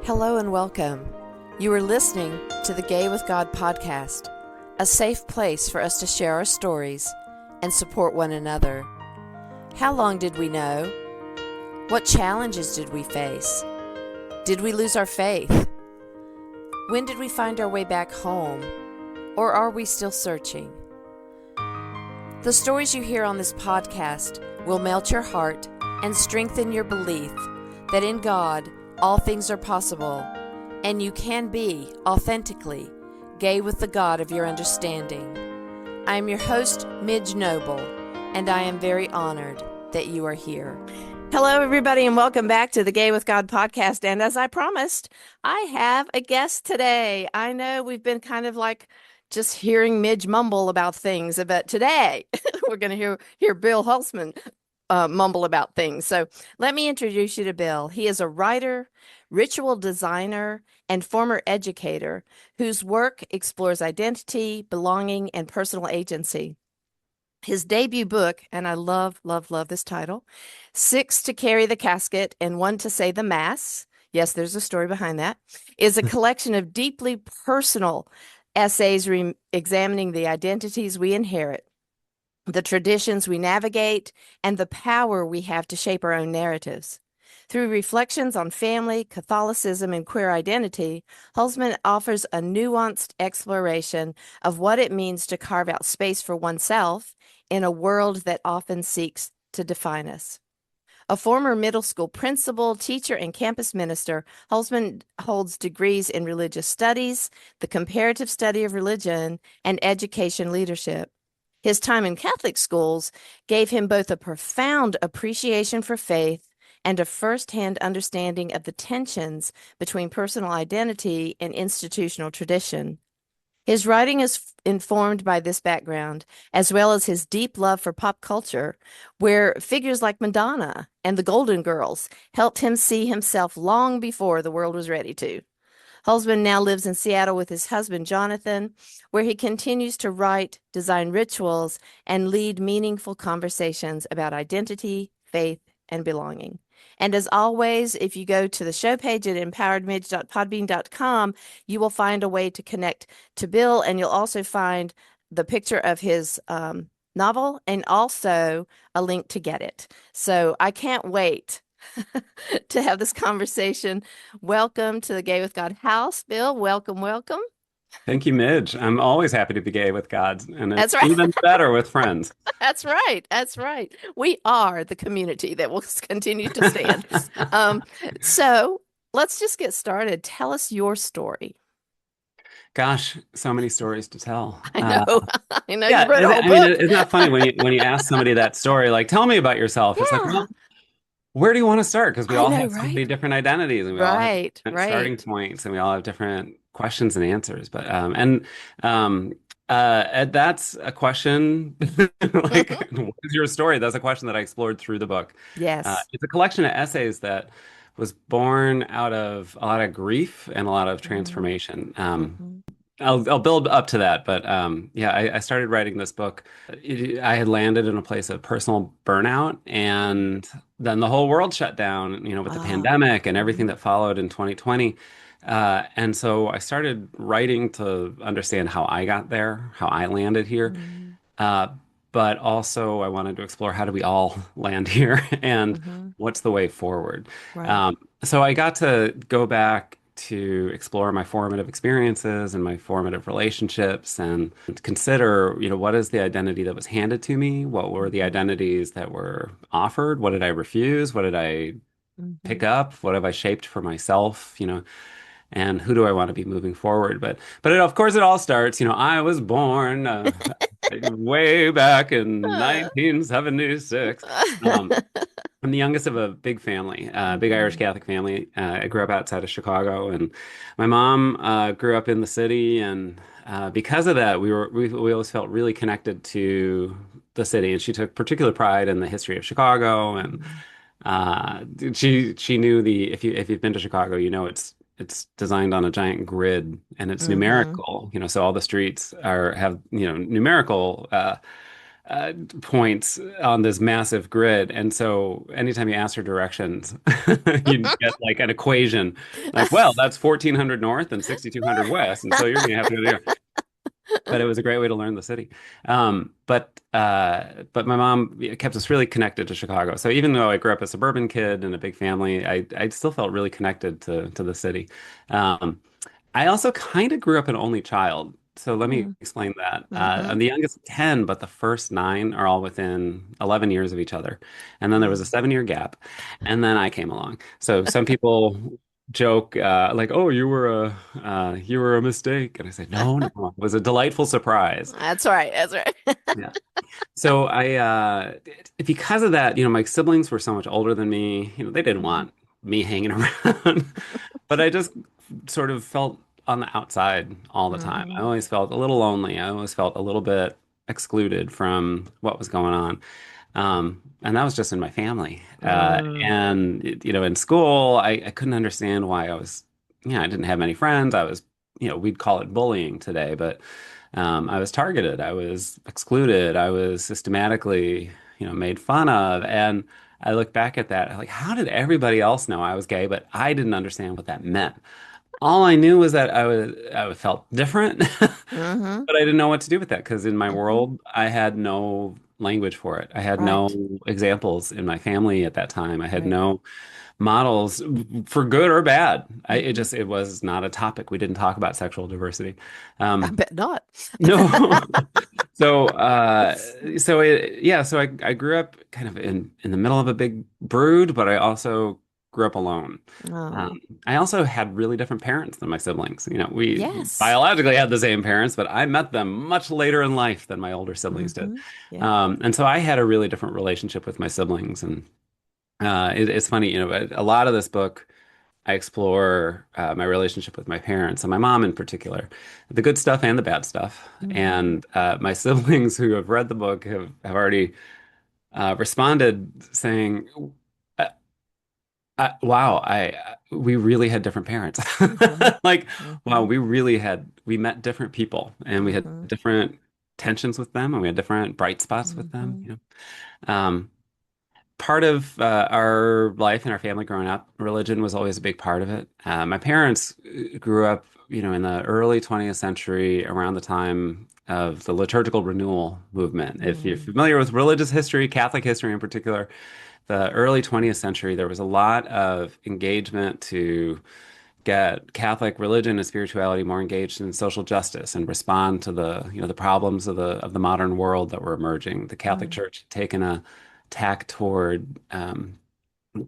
Hello and welcome. You are listening to the Gay with God podcast, a safe place for us to share our stories and support one another. How long did we know? What challenges did we face? Did we lose our faith? When did we find our way back home? Or are we still searching? The stories you hear on this podcast will melt your heart and strengthen your belief that in God, all things are possible, and you can be authentically gay with the God of your understanding. I am your host, Midge Noble, and I am very honored that you are here. Hello, everybody, and welcome back to the Gay with God podcast. And as I promised, I have a guest today. I know we've been kind of like just hearing Midge mumble about things, but today we're going to hear Bill Hulseman mumble about things. So let me introduce you to Bill. He is a writer, ritual designer, and former educator whose work explores identity, belonging, and personal agency. His debut book, and I love this title, Six to Carry the Casket and One to Say the Mass, yes, there's a story behind that, is a collection of deeply personal essays examining the identities we inherit, the traditions we navigate, and the power we have to shape our own narratives. Through reflections on family, Catholicism, and queer identity, Hulseman offers a nuanced exploration of what it means to carve out space for oneself in a world that often seeks to define us. A former middle school principal, teacher, and campus minister, Hulseman holds degrees in religious studies, the comparative study of religion, and education leadership. His time in Catholic schools gave him both a profound appreciation for faith and a first-hand understanding of the tensions between personal identity and institutional tradition. His writing is informed by this background, as well as his deep love for pop culture, where figures like Madonna and the Golden Girls helped him see himself long before the world was ready to. Hulseman now lives in Seattle with his husband, Jonathan, where he continues to write, design rituals, and lead meaningful conversations about identity, faith, and belonging. And as always, if you go to the show page at empoweredmidge.podbean.com, you will find a way to connect to Bill, and you'll also find the picture of his novel and also a link to get it. So I can't wait to have this conversation. Welcome to the Gay with God house, Bill. Welcome. Thank you, Midge. I'm always happy to be gay with God, and That's it's right. even better with friends. That's right. We are the community that will continue to stand. So let's just get started. Tell us your story. Gosh, so many stories to tell. I know, I know you Yeah, wrote a whole I mean, book. isn't that funny when you ask somebody that story, like, tell me about yourself? It's like, Yeah, well, where do you want to start? Because we I all know, have so many right? different identities, and we all have Right, different starting right. points, and we all have different questions and answers. But um, and that's a question. Like, what is your story? That's a question that I explored through the book. Yes. It's a collection of essays that was born out of a lot of grief and a lot of Mhm, transformation. mhm. I'll build up to that, but yeah, I started writing this book. I had landed in a place of personal burnout, and then the whole world shut down, with the Oh, pandemic and everything mhm, that followed in 2020. And so I started writing to understand how I got there, how I landed here. mhm, Uh, but also, I wanted to explore how do we all land here and mhm. what's the way forward. Right. So I got to go back to explore my formative experiences and my formative relationships and consider, what is the identity that was handed to me? What were the Mhm, identities that were offered? What did I refuse? What did I pick mhm. up? What have I shaped for myself? And who do I want to be moving forward? But of course, it all starts. I was born way back in 1976. Um, I'm the youngest of a big family, big Irish Mhm. Catholic family. I grew up outside of Chicago, and my mom grew up in the city, and because of that, we always felt really connected to the city, and she took particular pride in the history of Chicago, and Mhm. uh, she knew the if you've been to Chicago, it's designed on a giant grid and it's Mhm. numerical, so all the streets have numerical points on this massive grid. And so anytime you ask for directions, you get like an equation like, well, that's 1400 north and 6200 west. And so you're going to have to go there. But it was a great way to learn the city. But my mom kept us really connected to Chicago. So even though I grew up a suburban kid in a big family, I still felt really connected to the city. Um, I also kind of grew up an only child. So let me Mm, explain that. I'm mhm. the youngest of 10, but the first nine are all within 11 years of each other. And then there was a Mm. 7 year gap. And then I came along. So some people joke like, "Oh, you were a mistake." And I say, "No, no, it was a delightful surprise." That's right. That's right. Yeah. So because of that, my siblings were so much older than me. They didn't Mhm. want me hanging around, but I just sort of felt on the outside all the time. I Mhm. always felt a little lonely. I always felt a little bit excluded from what was going on. And that was just in my family. Mm. In school, I couldn't understand why I didn't have many friends. We'd call it bullying today, but I was targeted. I was excluded. I was systematically, made fun of. And I look back at that, like, how did everybody else know I was gay, but I didn't understand what that meant? All I knew was that I felt different, but Mhm. I didn't know what to do with that because in my Mhm. world, I had no language for it. I had no Right. examples in my family at that time. I had Right. no models for good or bad. Mhm. It was not a topic. We didn't talk about sexual diversity. I Um, bet not. no. So I grew up kind of in the middle of a big brood, but I also grew up alone. Oh, I also had really different parents than my siblings. We yes. biologically had the same parents, but I met them much later in life than my older siblings did. Hmm. Yeah. And so I had a really different relationship with my siblings. And it's funny, a lot of this book. I explore my relationship with my parents and my mom in particular, the good stuff and the bad stuff. Hmm. And my siblings who have read the book have already responded saying, uh, "Wow, we really had different parents. Hmm. Like, wow, Hmm. we met different people and we had Hmm. different tensions with them and we had different bright spots with them, Hmm. Um, part of our life and our family growing up, religion was always a big part of it. My parents grew up, in the early 20th century, around the time of the liturgical renewal movement. If you're Hmm. familiar with religious history, Catholic history in particular, the early 20th century, there was a lot of engagement to get Catholic religion and spirituality more engaged in social justice and respond to the problems of the modern world that were emerging. The Catholic Hmm. Church had taken a tack toward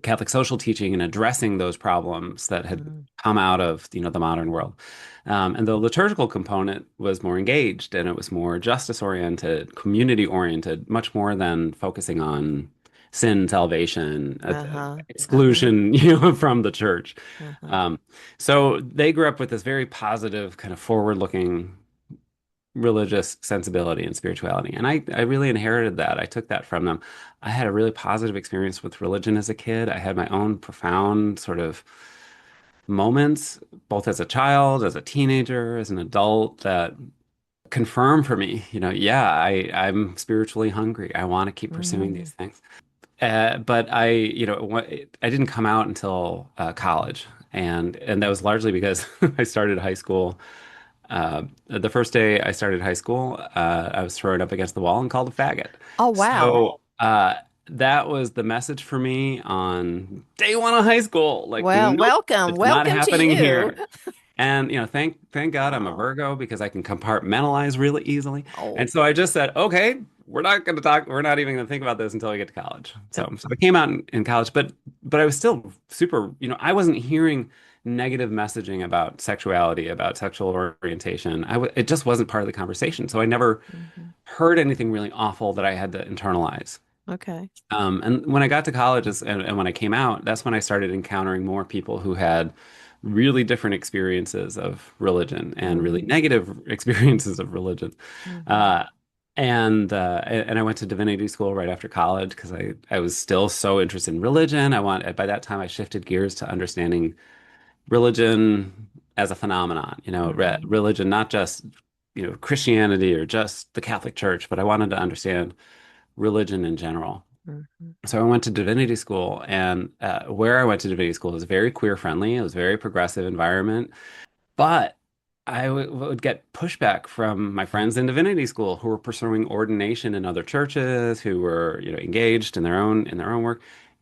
Catholic social teaching and addressing those problems that had Hmm. come out of the modern world. And the liturgical component was more engaged and it was more justice oriented, community oriented, much more than focusing on sin, salvation, Uh-huh. Uh-huh. exclusion, from the church. Uh-huh. So they grew up with this very positive, kind of forward-looking religious sensibility and spirituality. And I really inherited that. I took that from them. I had a really positive experience with religion as a kid. I had my own profound sort of moments, both as a child, as a teenager, as an adult, that confirm for me, yeah, I'm spiritually hungry. I want to keep pursuing Hmm. these things. But I didn't come out until college. And that was largely because I started high school the first day I started high school, I was thrown up against the wall and called a faggot. Oh, wow. So that was the message for me on day one of high school. Like, Well, nope, welcome. it's not Welcome to happening you. here. And thank God I'm a Oh. Virgo because I can compartmentalize really easily. And Oh. so I just said, okay, we're not going to talk. We're not even going to think about this until I get to college. Uh, So I came out in college, but I was still super. I wasn't hearing negative messaging about sexuality, about sexual orientation. It just wasn't part of the conversation. So I never mhm. heard anything really awful that I had to internalize. Okay. And when I got to college and when I came out, that's when I started encountering more people who had really different experiences of religion and really Hmm. negative experiences of religion. Hmm. Uh, and I went to divinity school right after college because I was still so interested in religion. By that time I shifted gears to understanding religion as a phenomenon, Hmm. religion not just Christianity or just the Catholic Church, but I wanted to understand religion in general. Mhm. So I went to divinity school, and where I went to divinity school was very queer friendly. It was a very progressive environment, but I would get pushback from my friends in divinity school who were pursuing ordination in other churches, who were, engaged in their own work.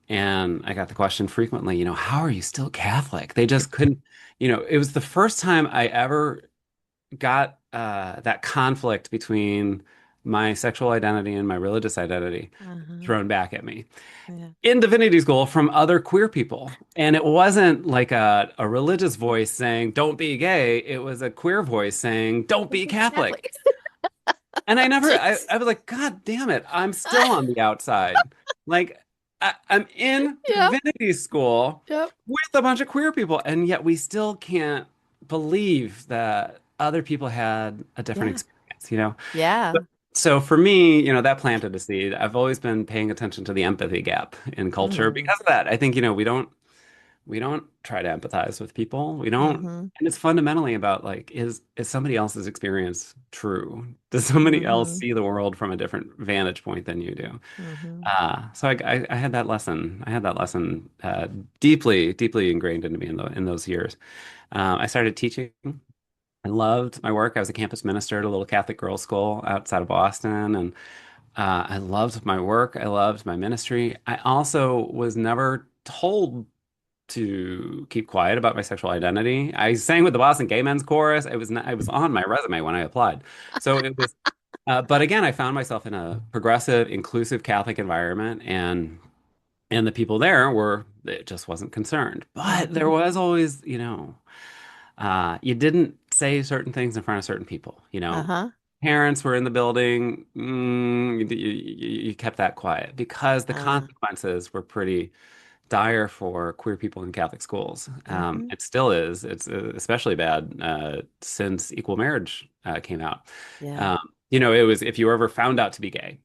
And I got the question frequently, how are you still Catholic? They just couldn't, it was the first time I ever got that conflict between my sexual identity and my religious identity Uh-huh. thrown back at me Yeah. in divinity school from other queer people. And it wasn't like a religious voice saying, don't be gay. It was a queer voice saying, don't be Catholic. Catholic. And I never, I, Jeez. I was like, God damn it, I'm still on the outside. Like, I'm in Yep. divinity school Yep. with a bunch of queer people, and yet we still can't believe that other people had a different Yeah. experience. Yeah. So for me, that planted a seed. I've always been paying attention to the empathy gap in culture Mm. because of that. I think, we don't try to empathize with people. We don't, Mm-hmm. and it's fundamentally about like, is somebody else's experience true? Does somebody else Mm-hmm. see the world from a different vantage point than you do? Mm-hmm. So I had that lesson. I had that lesson deeply, deeply ingrained into me in those years. I started teaching. I loved my work. I was a campus minister at a little Catholic girls' school outside of Boston, and I loved my work. I loved my ministry. I also was never told to keep quiet about my sexual identity. I sang with the Boston Gay Men's Chorus. It was on my resume when I applied. So it was, but again, I found myself in a progressive, inclusive Catholic environment, and the people there were it just wasn't concerned. But there Mm-hmm. was always, you didn't say certain things in front of certain people. Uh-huh. Parents were in the building. You kept that quiet because the Uh, consequences were pretty dire for queer people in Catholic schools. mm-hmm. It still is. It's especially bad since equal marriage came out. Yeah. Um, it was if you were ever found out to be gay,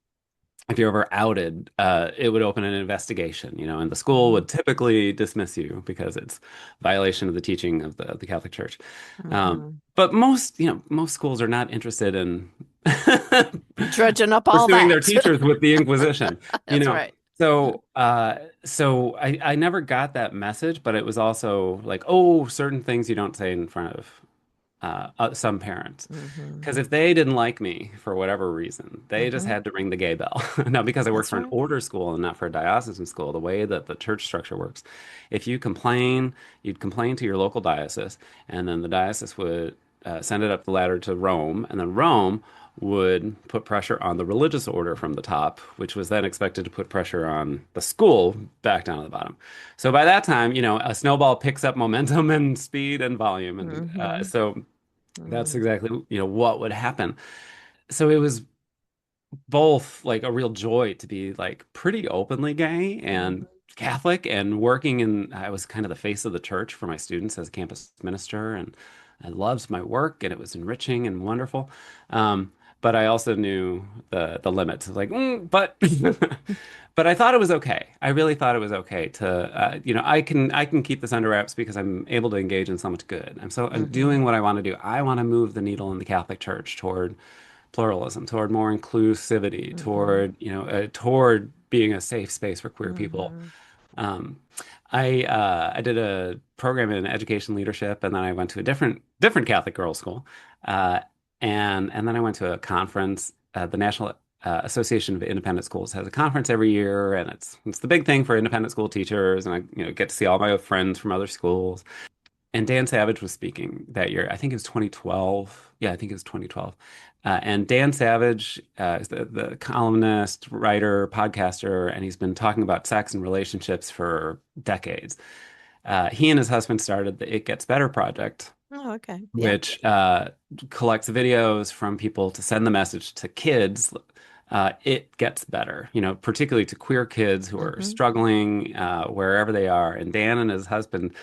if you're ever outed, it would open an investigation, and the school Mm-hmm. would typically dismiss you because it's violation of the teaching of the Catholic Church. Mm-hmm. But most schools are not interested in Drudging up all pursuing their that. teachers with the Inquisition, you That's know. right. So I never got that message, but it was also like, oh, certain things you don't say in front of some parents. Mm-hmm. Because if they didn't like me for whatever reason, they just Mm-hmm. had to ring the gay bell. Now, because I worked That's for an right. order school and not for a diocesan school, the way that the church structure works, if you complain, you'd complain to your local diocese, and then the diocese would send it up the ladder to Rome, and then Rome would put pressure on the religious order from the top, which was then expected to put pressure on the school back down to the bottom. So by that time, a snowball picks up momentum and speed and volume, and Mm-hmm. so that's Mm-hmm. exactly, what would happen. So it was both like a real joy to be like pretty openly gay and Catholic and working in, I was kind of the face of the church for my students as a campus minister, and I loved my work and it was enriching and wonderful. But I also knew the limits. Like, but but I thought it was okay. I really thought it was okay to, I can keep this under wraps because I'm able to engage in so much good. I'm Mm-hmm. doing what I want to do. I want to move the needle in the Catholic Church toward pluralism, toward more inclusivity, Mm-hmm. toward being a safe space for queer people. Mm-hmm. Um, I did a program in education leadership, and then I went to a different Catholic girls' school, uh, and then I went to a conference. The National Association of Independent Schools has a conference every year, and it's the big thing for independent school teachers. And I get to see all my friends from other schools. And Dan Savage was speaking that year. I think it was 2012. Yeah, I think it was 2012. And Dan Savage is the columnist, writer, podcaster, and he's been talking about sex and relationships for decades. He and his husband started the It Gets Better project, Oh, okay. Yeah. which collects videos from people to send the message to kids. It gets better, particularly to queer kids who are Mm-hmm. struggling wherever they are. And Dan and his husband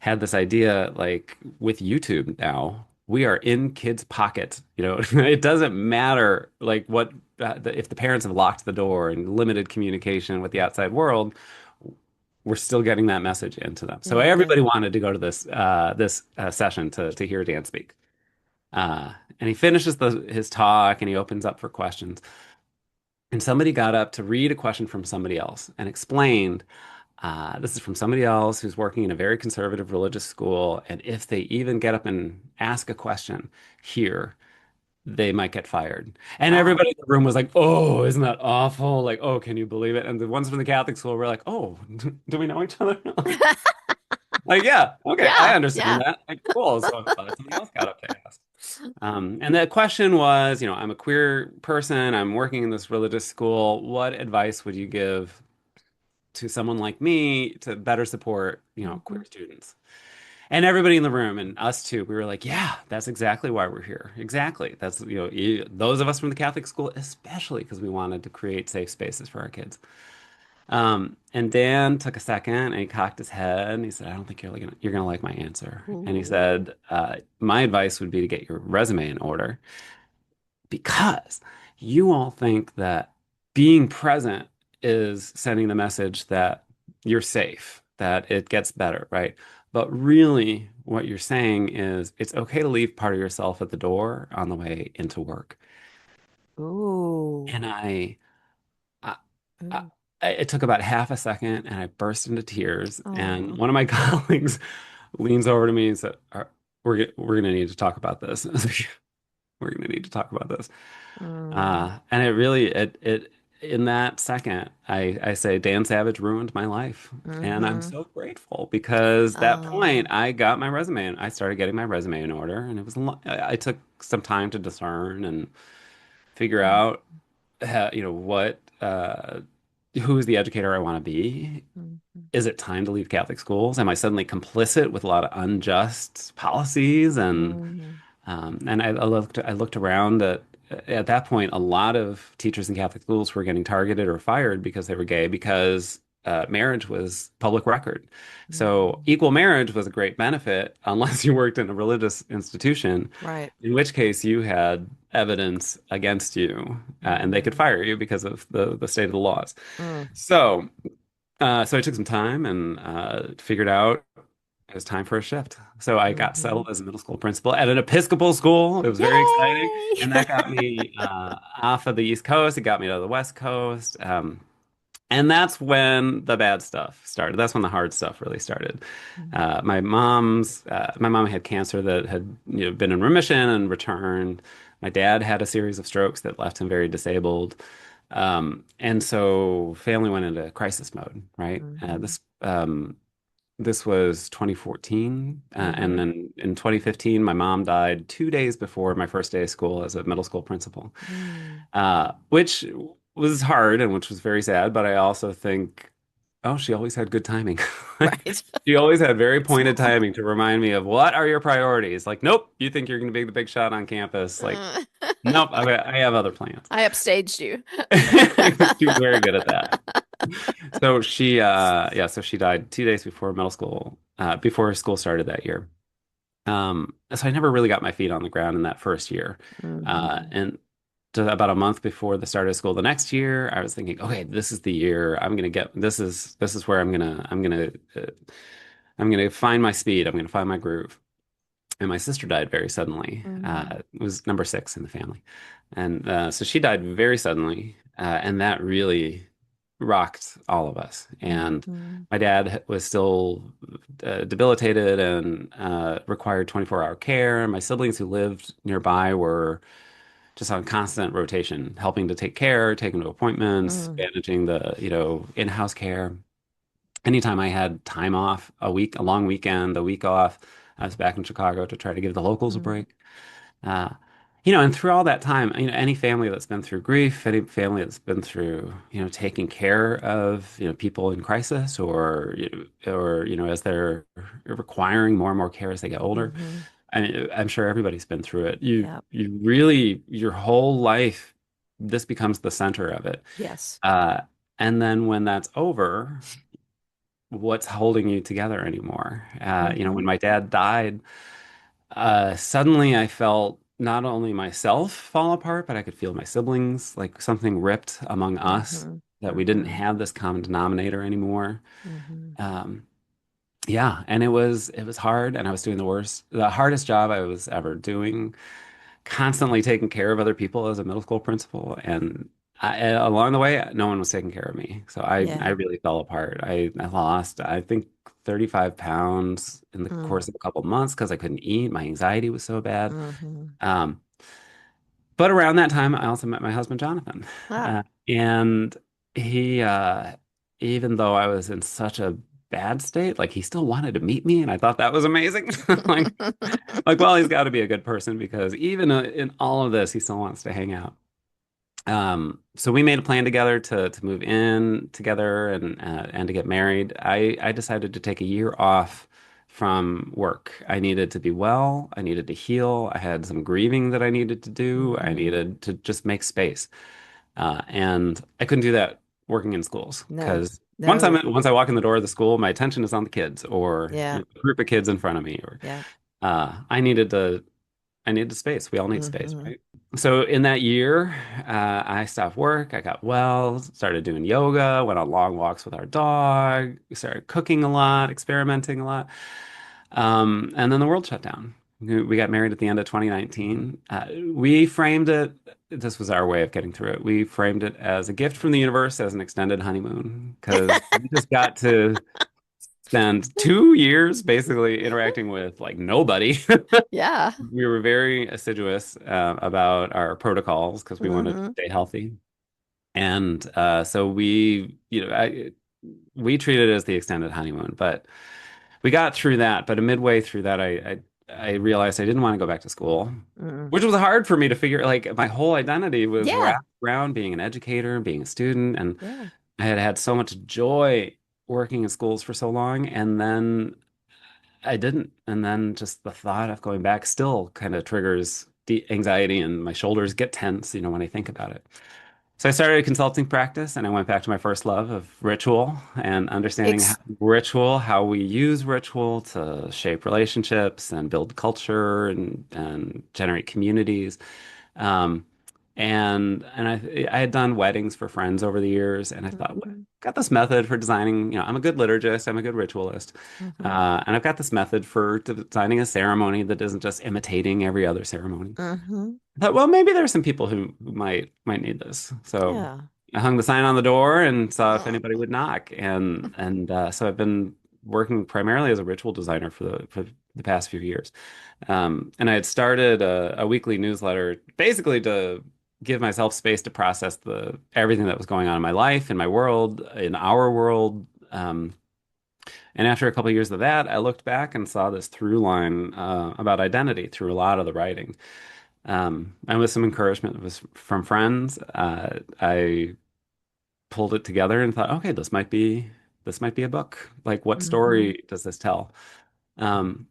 had this idea like with YouTube now, we are in kids' pockets. It doesn't matter like what if the parents have locked the door and limited communication with the outside world, we're still getting that message into them. So Yeah. Yeah. everybody wanted to go to this session to hear Dan speak. And he finishes his talk and he opens up for questions. And somebody got up to read a question from somebody else and explained this is from somebody else who's working in a very conservative religious school. And if they even get up and ask a question here, they might get fired. And Wow. everybody in the room was like, oh, isn't that awful? Like, oh, can you believe it? And the ones from the Catholic school were like, oh, do we know each other? Like, yeah, okay, I Yeah, understand yeah. that. Like, cool. So I'm glad somebody else got up to ask. And the question was, I'm a queer person. I'm working in this religious school. What advice would you give to someone like me to better support, Hmm. queer students? And everybody in the room and us too, we were like, yeah, that's exactly why we're here. Exactly. That's, those of us from the Catholic school, especially because we wanted to create safe spaces for our kids. And Dan took a second and he cocked his head and he said, I don't think you're gonna like my answer. And he Ooh. said, my advice would be to get your resume in order because you all think that being present is sending the message that you're safe, that it gets better, right? But really, what you're saying is it's okay to leave part of yourself at the door on the way into work. Ooh. And I, I, Ooh. it took about half a second, and I burst into tears. And Oh. one of my colleagues leans over to me and said, "We're going to need to talk about this. We're going to need to talk about this." Mm. And it really it in that second, I say Dan Savage ruined my life, and I'm Mm-hmm. so grateful because that point Oh. I got my resume and I started getting my resume in order, and it was I took some time to discern and figure out what who is the educator I want to be. Mm-hmm. Is it time to leave Catholic schools? Am I suddenly complicit with a lot of unjust policies Mm-hmm. and I looked around at that point, a lot of teachers in Catholic schools were getting targeted or fired because they were gay because marriage was public record. So Mm. equal marriage was a great benefit unless you worked in a religious institution, Right. in which case you had evidence against you, and they could Mm. fire you because of the state of the laws. Mm. So so I took some time and figured out it was time for a shift. So I got Mm-hmm. settled as a middle school principal at an Episcopal school. It was very exciting. Yay! And that got me off of the East Coast. It got me to the West Coast. And that's when the bad stuff started. That's when the hard stuff really started. My mom had cancer that had been in remission and returned. My dad had a series of strokes that left him very disabled. And so family went into crisis mode, right? Mm-hmm. This was 2014. And Mm-hmm. then in 2015, my mom died 2 days before my first day of school as a middle school principal, Mm. which was hard and which was very sad. But I also think, oh, she always had good timing. Like, Right. she always had very It's pointed mom. timing to remind me of what are your priorities? Like, nope, you think you're going to be the big shot on campus. Like, Mm. nope, I have other plans. I upstaged you. She was very good at that. So so she died 2 days before before school started that year. So I never really got my feet on the ground in that first year. Mm-hmm. And about a month before the start of school the next year, I was thinking, okay, this is the year I'm gonna get. This is where I'm gonna find my speed. I'm gonna find my groove. And my sister died very suddenly. Mm-hmm. It was number six in the family, and so she died very suddenly, and that really rocked all of us. And Mm-hmm. my dad was still debilitated and required 24-hour care. My siblings who lived nearby were just on constant rotation, helping to take care, taking to appointments, Mm. managing the, in-house care. Anytime I had time off, a long weekend, a week off, I was back in Chicago to try to give the locals a Mm. break. Uh, and through all that time, any family that's been through grief, any family that's been through, taking care of, people in crisis as they're requiring more and more care as they get older. Mm-hmm. I'm sure everybody's been through it. You Yep. you really your whole life, this becomes the center of it. Yes. Uh, and then when that's over, what's holding you together anymore? Mm-hmm. When my dad died, suddenly I felt not only myself fall apart, but I could feel my siblings, like something ripped among us, Mm-hmm. that we didn't Mm-hmm. have this common denominator anymore. Mm-hmm. Um, yeah, and it was hard, and I was doing the hardest job I was ever doing constantly taking care of other people as a middle school principal, and along the way, no one was taking care of me. So I Yeah. really fell apart. I lost, I think, 35 pounds in the Mm. course of a couple of months because I couldn't eat. My anxiety was so bad. Hmm. Um, but around that time, I also met my husband, Jonathan. Ah. And he, even though I was in such a bad state, like he still wanted to meet me, and I thought that was amazing. Like, well, he's got to be a good person because even in all of this, he still wants to hang out. So we made a plan together to move in together and to get married. I decided to take a year off from work. I needed to be well. I needed to heal. I had some grieving that I needed to do. I Hmm. needed to just make space. And I couldn't do that working in schools No. because No. once I walk in the door of the school, my attention is on the kids or Yeah. a group of kids in front of me, or Yeah. I needed to I needed space. We all need space, Hmm. right? So in that year, I stopped work. I got well, started doing yoga, went on long walks with our dog, we started cooking a lot, experimenting a lot. And then the world shut down. We got married at the end of 2019. We framed it, this was our way of getting through it. We framed it as a gift from the universe as an extended honeymoon because we just got to spend 2 years basically interacting with like nobody. Yeah. We were very assiduous about our protocols because we wanted to Hmm. stay healthy. And so we treated it as the extended honeymoon, but we got through that. But midway through that, I realized I didn't want to go back to school, Mm. which was hard for me to figure. Like my whole identity was Yeah. wrapped around being an educator, being a student, and Yeah. I had had so much joy working in schools for so long, and then I didn't. And then just the thought of going back still kind of triggers the anxiety and my shoulders get tense, when I think about it. So I started a consulting practice and I went back to my first love of ritual and understanding Ex ritual, how we use ritual to shape relationships and build culture and generate communities. Um, and I had done weddings for friends over the years, and I thought, well, Hmm. I've got this method for designing. I'm a good liturgist, I'm a good ritualist, Hmm. and I've got this method for designing a ceremony that isn't just imitating every other ceremony. Hmm. I thought, well, maybe there's some people who might need this. So Yeah. I hung the sign on the door and saw if anybody would knock, and so I've been working primarily as a ritual designer for the past few years. And I had started a weekly newsletter basically to give myself space to process the everything that was going on in my life, in my world, in our world. And after a couple of years of that, I looked back and saw this through line about identity through a lot of the writing. And with some encouragement was from friends, I pulled it together and thought, okay, this might be a book. Like, what Hmm. story does this tell? Um,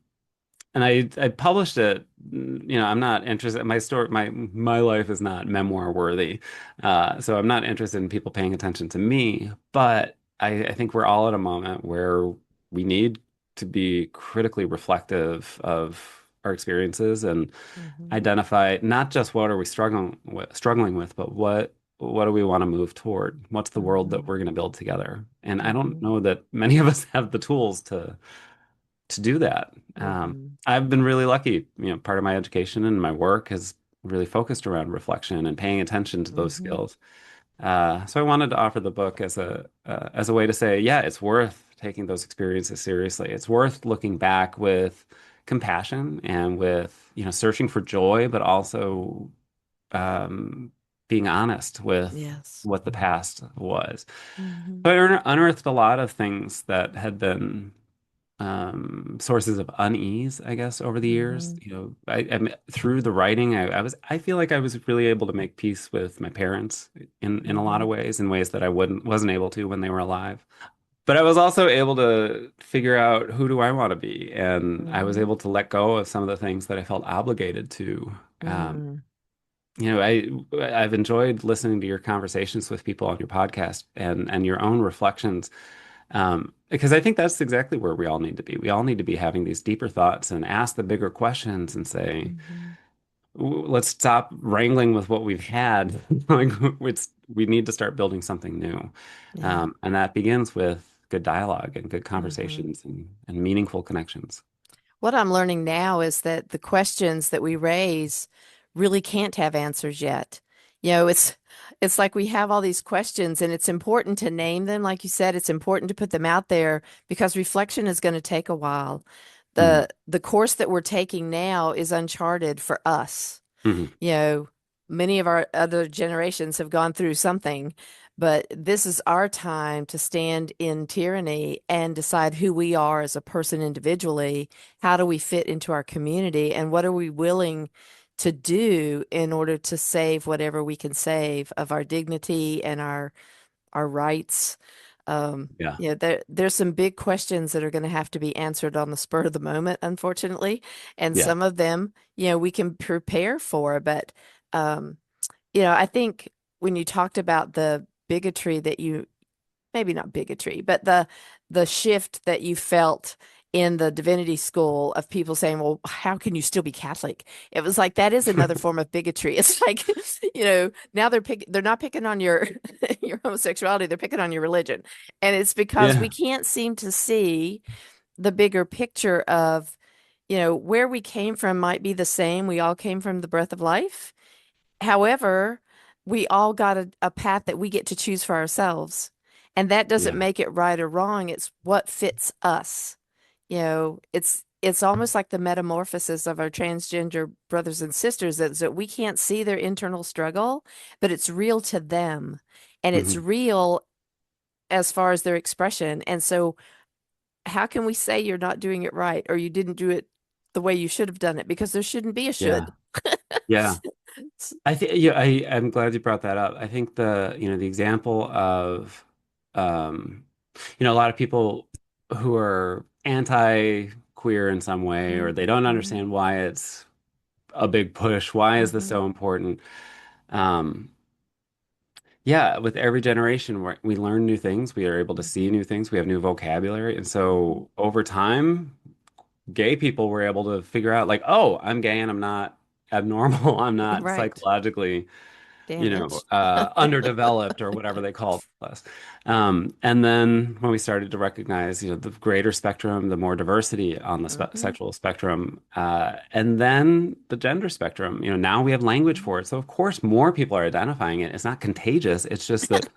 and I published it. I'm not interested. My life is not memoir worthy, so I'm not interested in people paying attention to me. But I think we're all at a moment where we need to be critically reflective of our experiences and Hmm. identify not just what are we struggling with, but what do we want to move toward? What's the world that Hmm. we're going to build together? And I don't Hmm. know that many of us have the tools to do that. Hmm. I've been really lucky. Part of my education and my work has really focused around reflection and paying attention to those Hmm. skills. So I wanted to offer the book as a way to say, yeah, it's worth taking those experiences seriously. It's worth looking back with compassion and with searching for joy, but also um, being honest with Yes. what the past was. Hmm. So I unearthed a lot of things that had been sources of unease, I guess, over the years. Hmm. Through the writing, I feel like I was really able to make peace with my parents in a lot of Hmm. ways, in ways that I wasn't able to when they were alive. But I was also able to figure out who do I want to be, and I was Hmm. able to let go of some of the things that I felt obligated to. Um, Hmm. I've enjoyed listening to your conversations with people on your podcast and your own reflections, because I think that's exactly where we all need to be. We all need to be having these deeper thoughts and ask the bigger questions and say, Hmm. Let's stop wrangling with what we've had. Like we need to start building something new." Yeah. And that begins with good dialogue and good Hmm. conversations and meaningful connections. What I'm learning now is that the questions that we raise really can't have answers yet. You know, it's like we have all these questions and it's important to name them. Like you said, it's important to put them out there because reflection is going to take a while. Mm. The course that we're taking now is uncharted for us. Hmm. You know, many of our other generations have gone through something, but this is our time to stand in tyranny and decide who we are as a person individually. How do we fit into our community? And what are we willing to do in order to save whatever we can save of our dignity and our rights? Yeah. There's some big questions that are going to have to be answered on the spur of the moment, unfortunately. And Yeah. some of them, we can prepare for, but um, I think when you talked about the bigotry that maybe not bigotry, but the shift that you felt in the divinity school of people saying, "Well, how can you still be Catholic?" It was like that is another form of bigotry. It's like, now they're not picking on your your homosexuality, they're picking on your religion. And it's because we Yeah. can't seem to see the bigger picture of, where we came from might be the same. We all came from the breath of life. However, we all got a path that we get to choose for ourselves. And that doesn't Yeah. make it right or wrong. It's what fits us. It's almost like the metamorphosis of our transgender brothers and sisters is that we can't see their internal struggle, but it's real to them. And it's Hmm. real as far as their expression. And so how can we say you're not doing it right or you didn't do it the way you should have done it? Because there shouldn't be a Yeah. should. Yeah. I think yeah, I'm glad you brought that up. I think the example of um a lot of people who are anti-queer in some way, or they don't Mhm. understand why it's a big push. Why is this Mhm. so important? Um yeah, with every generation we learn new things, we are able to see Mhm. new things, we have new vocabulary. And Mhm. so over time, gay people were able to figure out like, oh, I'm gay and I'm not abnormal. I'm not Right. psychologically Damaged. underdeveloped or whatever they call us. And then when we started to recognize, the greater spectrum, the more diversity on the Hmm. sexual spectrum, and then the gender spectrum, now we have language Hmm. for it. So of course, more people are identifying it. It's not contagious. It's just that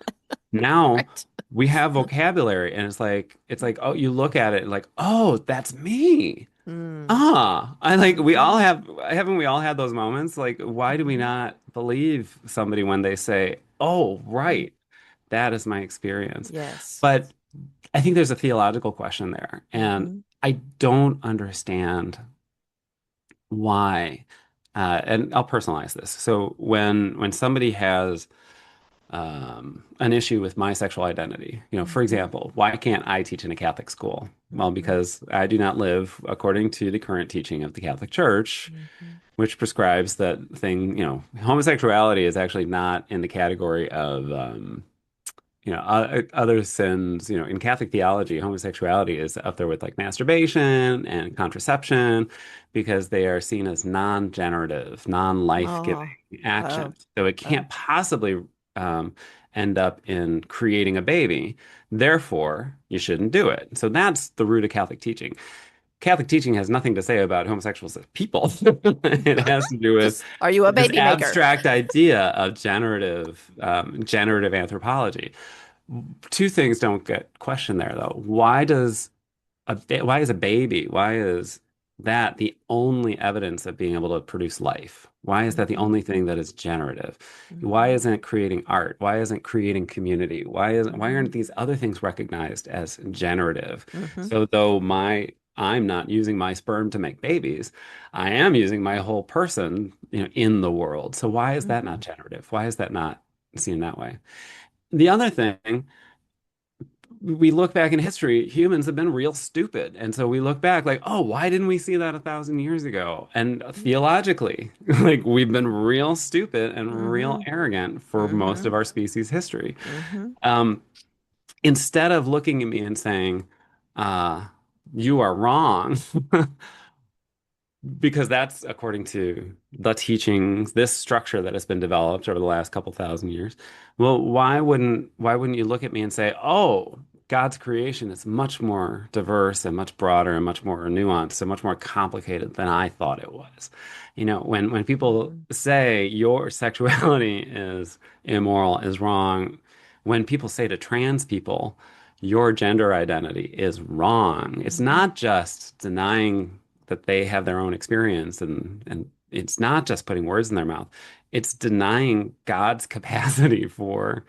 now Right. we have vocabulary, and it's like, oh, you look at it like, oh, that's me. Mm. Ah, I like we Hmm. all have, haven't we all had those moments? Like, why do we Hmm. not believe somebody when they say, "Oh, Hmm. right, that is my experience." Yes. But I think there's a theological question there, and Hmm. I don't understand why. And I'll personalize this. So when somebody has an issue with my sexual identity. For Hmm. example, why can't I teach in a Catholic school? Well, Hmm. because I do not live according to the current teaching of the Catholic Church, Hmm. which prescribes that homosexuality is actually not in the category of, other sins. In Catholic theology, homosexuality is up there with like masturbation and contraception because they are seen as non-generative, non-life-giving Oh. Oh. actions. So it Oh. can't possibly um, end up in creating a baby. Therefore, you shouldn't do it. So that's the root of Catholic teaching. Catholic teaching has nothing to say about homosexuals as people. It has to do with Just, are you a this baby maker? abstract idea of generative anthropology. Two things don't get questioned there, though. Why is a baby? Why is that the only evidence of being able to produce life? Why is that the Hmm. only thing that is generative? Why Hmm. isn't it creating art? Why isn't it creating community? Why Hmm. aren't these other things recognized as generative? Hmm. So though I'm not using my sperm to make babies, I am using my whole person, in the world. So why is that Hmm. not generative? Why is that not seen that way? The other thing, we look back in history, humans have been real stupid. And so we look back like, oh, why didn't we see that 1,000 years ago? And theologically, like we've been real stupid and real Hmm. arrogant for most Hmm. of our species history. Hmm. Um, Instead of looking at me and saying, uh, you are wrong, because that's according to the teachings, this structure that has been developed over the last couple thousand years. Well, why wouldn't you look at me and say, "Oh, God's creation is much more diverse and much broader and much more nuanced and much more complicated than I thought it was. When people Mhm. say your sexuality is immoral, is wrong, when people say to trans people, your gender identity is wrong, it's Mhm. not just denying that they have their own experience and it's not just putting words in their mouth. It's denying God's capacity for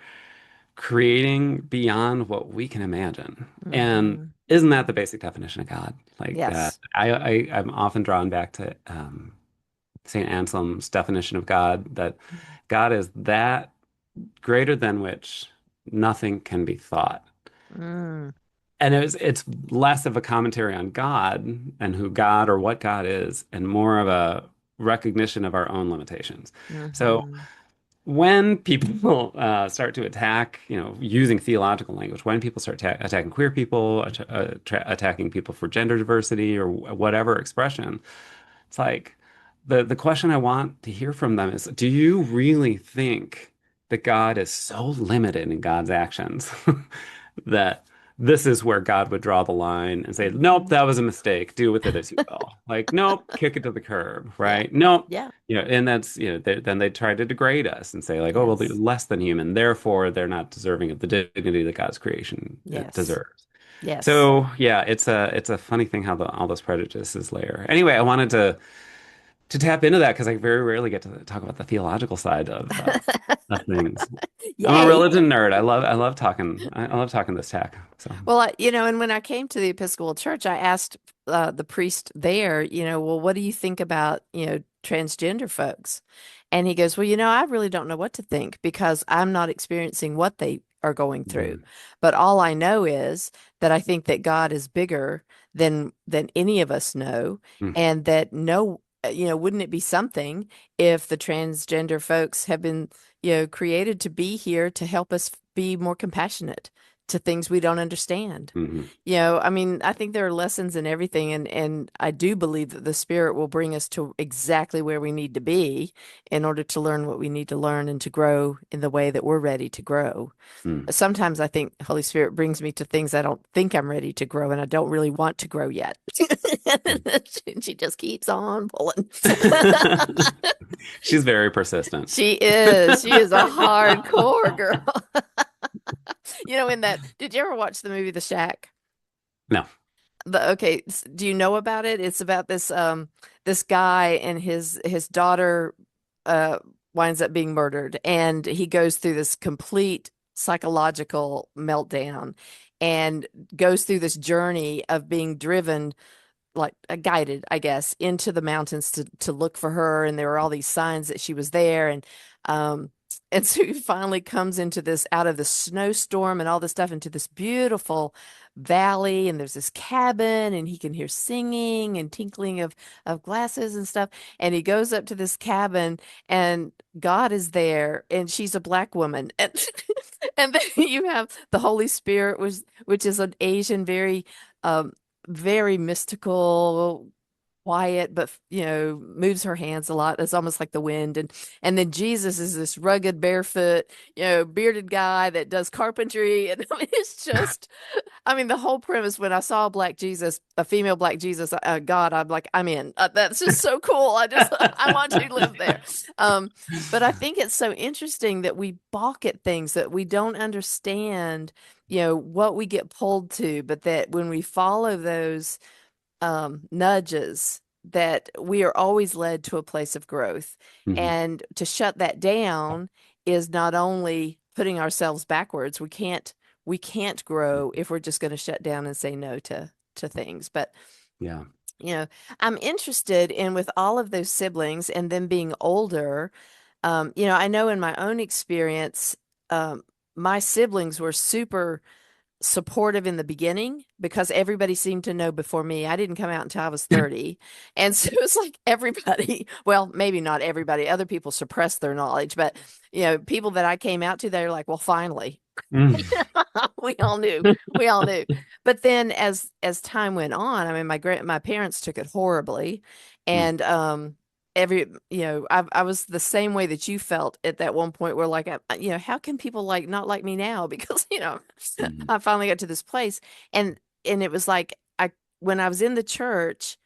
creating beyond what we can imagine. And Mhm. isn't that the basic definition of God? Like Yes. I'm often drawn back to St. Anselm's definition of God, that God is that greater than which nothing can be thought. Mm. And it's less of a commentary on God and who God or what God is, and more of a recognition of our own limitations. So Mhm. when people start to attack, using theological language, when people start attacking queer people, attacking people for gender diversity or whatever expression, it's like the question I want to hear from them is, do you really think that God is so limited in God's actions that this is where God would draw the line and say, nope, Mhm. that was a mistake. Do with it as you will. Like, nope, kick it to the curb, Yeah. right? Nope. Yeah. And that's, then they try to degrade us and say, like, oh, well, they're Yes. less than human. Therefore, they're not deserving of the dignity that God's creation Yes. deserves. Yes. So yeah, it's a funny thing how all those prejudices layer. Anyway, I wanted to tap into that because I very rarely get to talk about the theological side of things. I'm a Yay. religion nerd. I love talking this tack. So Well, and when I came to the Episcopal Church, I asked the priest there, well, what do you think about, transgender folks? And he goes, well, I really don't know what to think because I'm not experiencing what they are going through. mm, But all I know is that I think that God is bigger than any of us know, mm, and that no, wouldn't it be something if the transgender folks have been, created to be here to help us be more compassionate to things we don't understand. mhm, I mean, I think there are lessons in everything, and I do believe that the Spirit will bring us to exactly where we need to be in order to learn what we need to learn and to grow in the way that we're ready to grow. mm. Sometimes I think Holy Spirit brings me to things I don't think I'm ready to grow, and I don't really want to grow yet. She just keeps on pulling. She's very persistent. She is. She is a hardcore girl. In that, did you ever watch the movie The Shack? No. Okay, do you know about it? It's about this guy and his daughter uh winds up being murdered, and he goes through this complete psychological meltdown and goes through this journey of being driven, like guided, I guess, into the mountains to look for her, and there were all these signs that she was there, um and so he finally comes into this, out of the snowstorm and all this stuff, into this beautiful valley, and there's this cabin, and he can hear singing and tinkling of glasses and stuff, and he goes up to this cabin, and God is there, and she's a black woman, and and then you have the Holy Spirit, which is an Asian, um very mystical, quiet, but moves her hands a lot. It's almost like the wind. And then Jesus is this rugged, barefoot, bearded guy that does carpentry. And I mean, it's just, I mean, the whole premise, when I saw a black Jesus, a female black Jesus, God, I'm like, I'm in. That's just so cool. I want to live there. Um, but I think it's so interesting that we balk at things that we don't understand, what we get pulled to, but that when we follow those nudges, that we are always led to a place of growth. Mhm. And to shut that down is not only putting ourselves backwards. We can't grow if we're just going to shut down and say no to things. But Yeah. you know, I'm interested in, with all of those siblings and them being older. I know in my own experience, my siblings were super supportive in the beginning because everybody seemed to know before me. I didn't come out until I was 30. And so it's like everybody, well, maybe not everybody, other people suppressed their knowledge, but people that I came out to, they're like, well, finally. Mm. We all knew. We all knew. But then as time went on, I mean, my parents took it horribly. Mm. And I was the same way that you felt at that one point where like, how can people like not like me now? Because, Mhm. I finally got to this place and, it was like, when I was in the church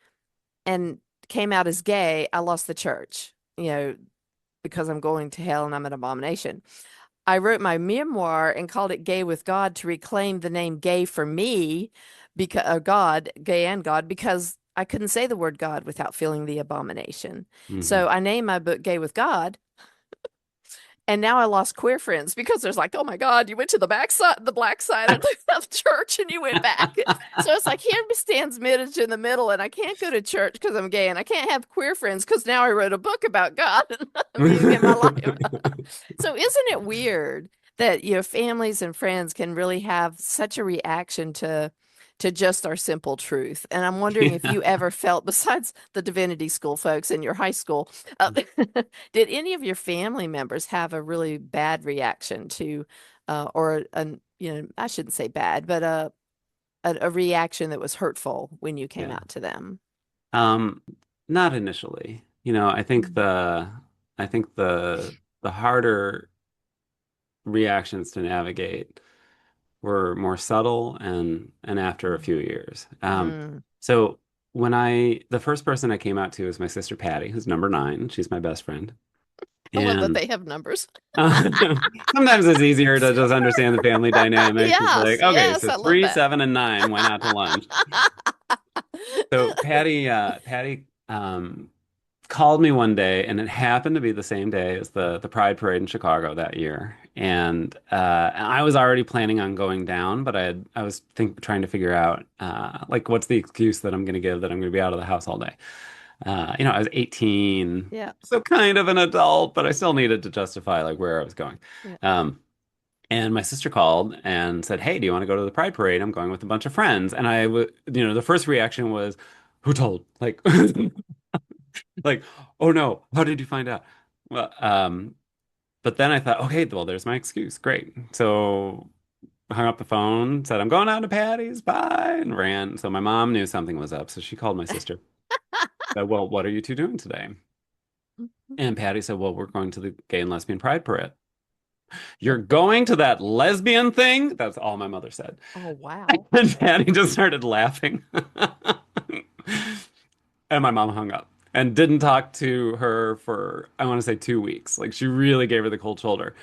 and came out as gay, I lost the church, because I'm going to hell and I'm an abomination. I wrote my memoir and called it Gay with God to reclaim the name gay for me, because God, gay and God, because I couldn't say the word God without feeling the abomination. Mhm. So I named my book Gay with God. And now I lost queer friends because there's like, oh my God, you went to the backside, the black side of the church and you went back. So it's like here stands Middage in the middle, and I can't go to church because I'm gay, and I can't have queer friends because now I wrote a book about God and being in my life. So isn't it weird that families and friends can really have such a reaction to just our simple truth? And I'm wondering if Yeah. you ever felt, besides the divinity school folks in your high school, did any of your family members have a really bad reaction to, or an I shouldn't say bad, but a reaction that was hurtful when you came Yeah. out to them? Um, Not initially. Mm. I think the harder reactions to navigate were more subtle and after a few years. Mm. So the first person I came out to was my sister Patty, who's number 9. She's my best friend. I love that And they have numbers. sometimes it's easier to just understand the family dynamics. It's like, Yes, okay, yes, so I love 3, that. 7, and 9 went out to lunch. So Patty called me one day, and it happened to be the same day as the Pride Parade in Chicago that year. And I was already planning on going down, but I was trying to figure out like what's the excuse that I'm going to give that I'm going to be out of the house all day. I was 18, Yeah, so kind of an adult, but I still needed to justify like where I was going. yeah. Um, and my sister called and said, "Hey, do you want to go to the Pride Parade? I'm going with a bunch of friends." And the first reaction was, "Who told?" Like, like, "Oh no, how did you find out?" Well, but then I thought, okay, well, there's my excuse. Great. So hung up the phone, said, "I'm going out to Patty's, bye," and ran. So my mom knew something was up, so she called my sister. Said, "Well, what are you two doing today?" And Patty said, "Well, we're going to the Gay and Lesbian Pride Parade." "You're going to that lesbian thing?" That's all my mother said. Oh, wow. And Patty just started laughing. And my mom hung up and didn't talk to her for, I want to say, 2 weeks. Like she really gave her the cold shoulder.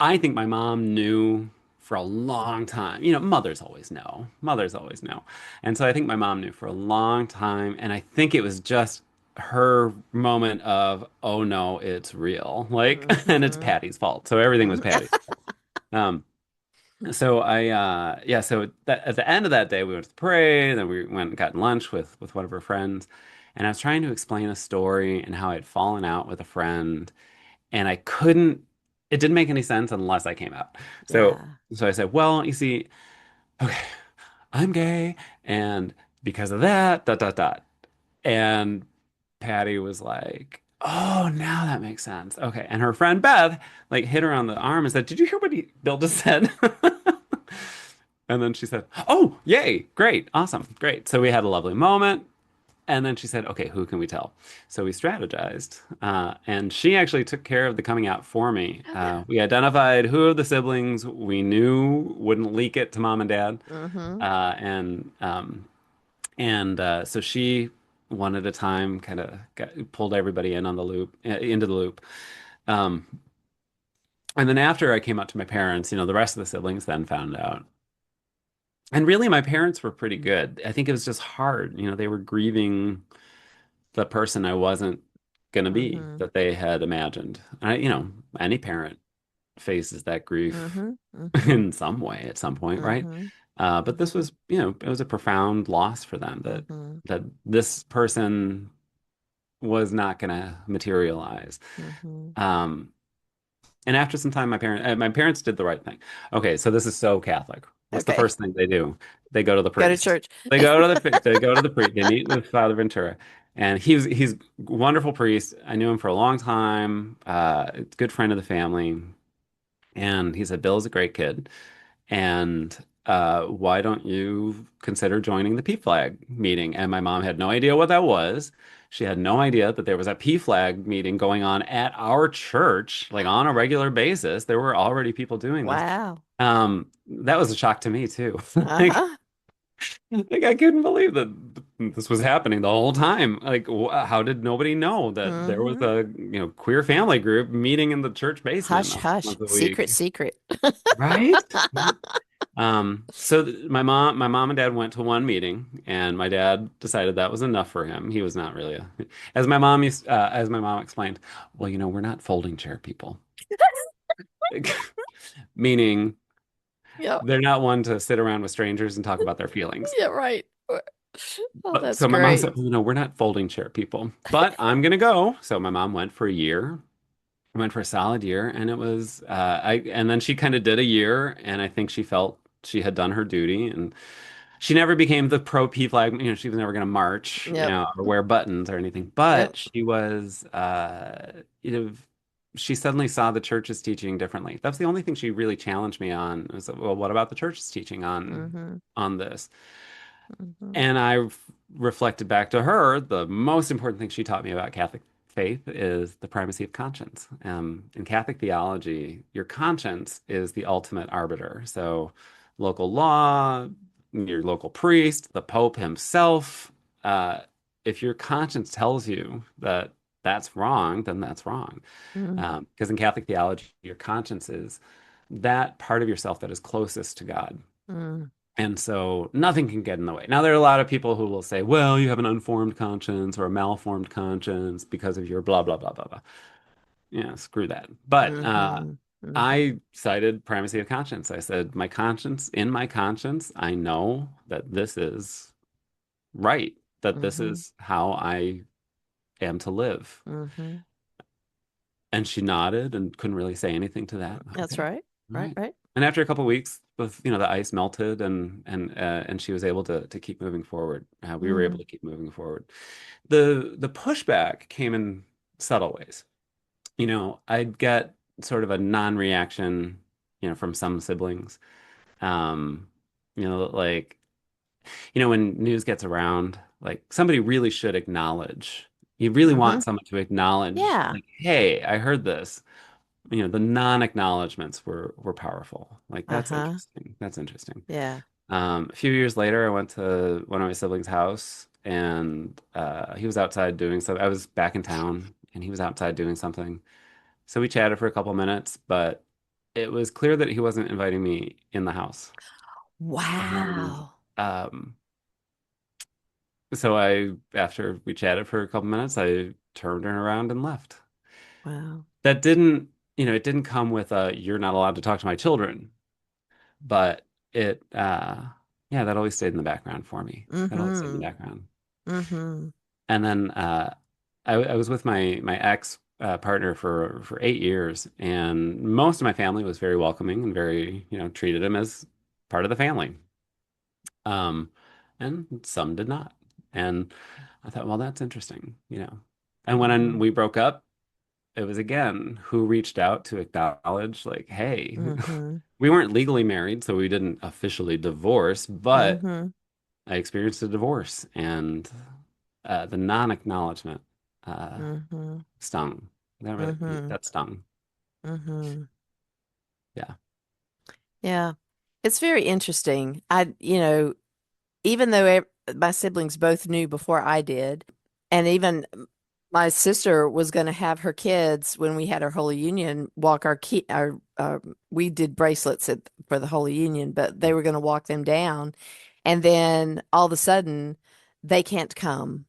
I think my mom knew for a long time. Mothers always know. Mothers always know. And so I think my mom knew for a long time. And I think it was just her moment of, oh no, it's real. Like, and it's Hmm. Patty's fault. So everything was Patty's fault. Um, so yeah, so at the end of that day, we went to the parade, and then we went and got lunch with one of her friends. And I was trying to explain a story and how I'd fallen out with a friend, and it didn't make any sense unless I came out. So, Yeah. so I said, well, you see, okay, I'm gay, and because of that, dot, dot, dot. And Patty was like, oh, now that makes sense. Okay. And her friend Beth, like, hit her on the arm and said, did you hear what Bill just said? And then she said, oh, yay, great, awesome, great. So we had a lovely moment. And then she said, okay, who can we tell? So we strategized. And she actually took care of the coming out for me. We identified who of the siblings we knew wouldn't leak it to mom and dad. Hmm. And so she, one at a time, kind of pulled everybody into the loop. Um, and then after I came out to my parents, the rest of the siblings then found out. And really, my parents were pretty good. I think it was just hard. They were grieving the person I wasn't going to be Hmm. that they had imagined. Any parent faces that grief Hmm. Hmm. in some way at some point, right? Hmm. But this Hmm. was, it was a profound loss for them Hmm. that this person was not going to materialize. Hmm. Um, and after some time, my parents did the right thing. Okay, so this is so Catholic. What's the Okay. first thing they do? They go to the Go to priest. church. They go to the priest. They meet with Father Ventura, and he's a wonderful priest. I knew him for a long time. Good friend of the family, and he said, "Bill's a great kid, and why don't you consider joining the P Flag meeting?" And my mom had no idea what that was. She had no idea that there was a PFLAG meeting going on at our church, like on a regular basis. There were already people doing this. Wow. That was a shock to me too. Like, Uh-huh. like I couldn't believe that this was happening the whole time. Like, how did nobody know that there was Mm-hmm. a, queer family group meeting in the church basement Hush, hush. once a Secret, week? secret. Right? So my mom and dad went to one meeting, and my dad decided that was enough for him. He was not really as my mom explained, well, we're not folding chair people, meaning Yep. they're not one to sit around with strangers and talk about their feelings. Yeah, right. Oh, But that's so my mom great. said, well, no, we're not folding chair people, but I'm gonna go. So my mom went for a year. Went for a solid year, and it was and then she kind of did a year, and I think she felt she had done her duty, and she never became the pro P flag. She was never going to march, Yep. or wear buttons or anything. Yep. But she was, she suddenly saw the church's teaching differently. That's the only thing she really challenged me on. Was, well, what about the church's teaching Mm-hmm. on this? Mm-hmm. And I reflected back to her, the most important thing she taught me about Catholic faith is the primacy of conscience. In Catholic theology, your conscience is the ultimate arbiter. So, local law, your local priest, the Pope himself, uh, if your conscience tells you that that's wrong, then that's wrong. Because in Catholic theology, your conscience is that part of yourself that is closest to God. Mm-hmm. And so nothing can get in the way. Now, there are a lot of people who will say, well, you have an unformed conscience or a malformed conscience because of your blah, blah, blah, blah, blah. Yeah, screw that. But Mm-hmm. Mm-hmm. I cited primacy of conscience. I said, in my conscience, I know that this is right, that this Mm-hmm. is how I am to live. Mm-hmm. And she nodded and couldn't really say anything to that. That's Okay. right. All Right, right. right. And after a couple of weeks, the ice melted and she was able to keep moving forward. We were able Mm. to keep moving forward. The pushback came in subtle ways. I'd get sort of a non-reaction, from some siblings. Um, like, when news gets around, like somebody really should acknowledge. You really Mm-hmm. want someone to acknowledge, Yeah. like, hey, I heard this. The non-acknowledgments were powerful. Like, that's Uh-huh. interesting. That's interesting. Yeah. A few years later, I went to one of my siblings' house, and he was outside doing something. I was back in town, and he was outside doing something. So we chatted for a couple minutes, but it was clear that he wasn't inviting me in the house. And Wow. so after we chatted for a couple minutes, I turned her around and left. Wow. That didn't, it didn't come with a, you're not allowed to talk to my children. But it yeah, that always stayed in the background for me. That always stayed in the Mm-hmm. background. Mm-hmm. And then I was with my ex partner for 8 years, and most of my family was very welcoming and very, treated him as part of the family. Um, and some did not. And I thought, well, that's interesting. And when Mm-hmm. we broke up, it was again who reached out to acknowledge, like, hey, Mm-hmm. we weren't legally married, so we didn't officially divorce, but Mm-hmm. I experienced a divorce, and the non-acknowledgement uh, Mm-hmm. stung. Mm-hmm. That stung. Mm-hmm. Yeah. Yeah. It's very interesting. Even though my siblings both knew before I did, and even my sister was going to have her kids when we had our Holy Union walk we did bracelets for the Holy Union, but they were going to walk them down. And then all of a sudden, they can't come.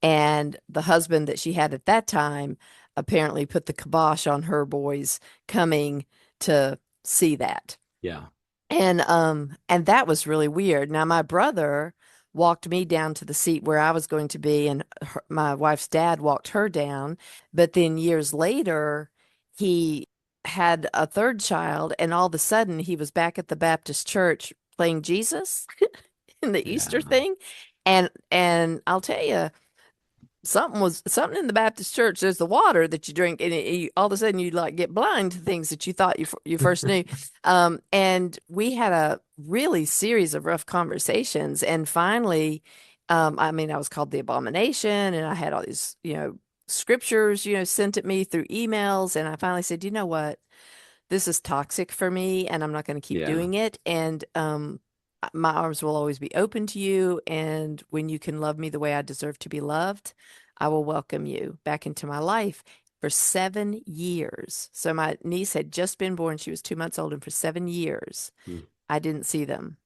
And the husband that she had at that time apparently put the kibosh on her boys coming to see that. Yeah. And that was really weird. Now my brother walked me down to the seat where I was going to be, and my wife's dad walked her down. But then years later, he had a third child, and all of a sudden he was back at the Baptist church playing Jesus in the Yeah. Easter thing. And I'll tell you, something in the Baptist church. There's the water that you drink, and all of a sudden you like get blind to things that you thought you first knew. And we had a really series of rough conversations, and finally, I mean, I was called the abomination, and I had all these, scriptures, sent at me through emails. And I finally said, you know what? This is toxic for me, and I'm not going to keep Yeah. doing it. And my arms will always be open to you. And when you can love me the way I deserve to be loved, I will welcome you back into my life for 7 years. So my niece had just been born. She was 2 months old, and for 7 years, Mm. I didn't see them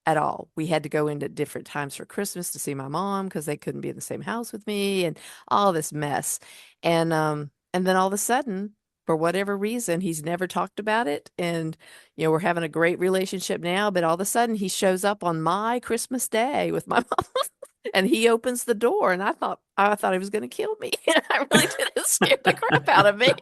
at all. We had to go into different times for Christmas to see my mom because they couldn't be in the same house with me and all this mess. And then all of a sudden, for whatever reason, he's never talked about it. And, we're having a great relationship now, but all of a sudden he shows up on my Christmas day with my mom and he opens the door and I thought he was going to kill me. I really did. It scared the crap out of me.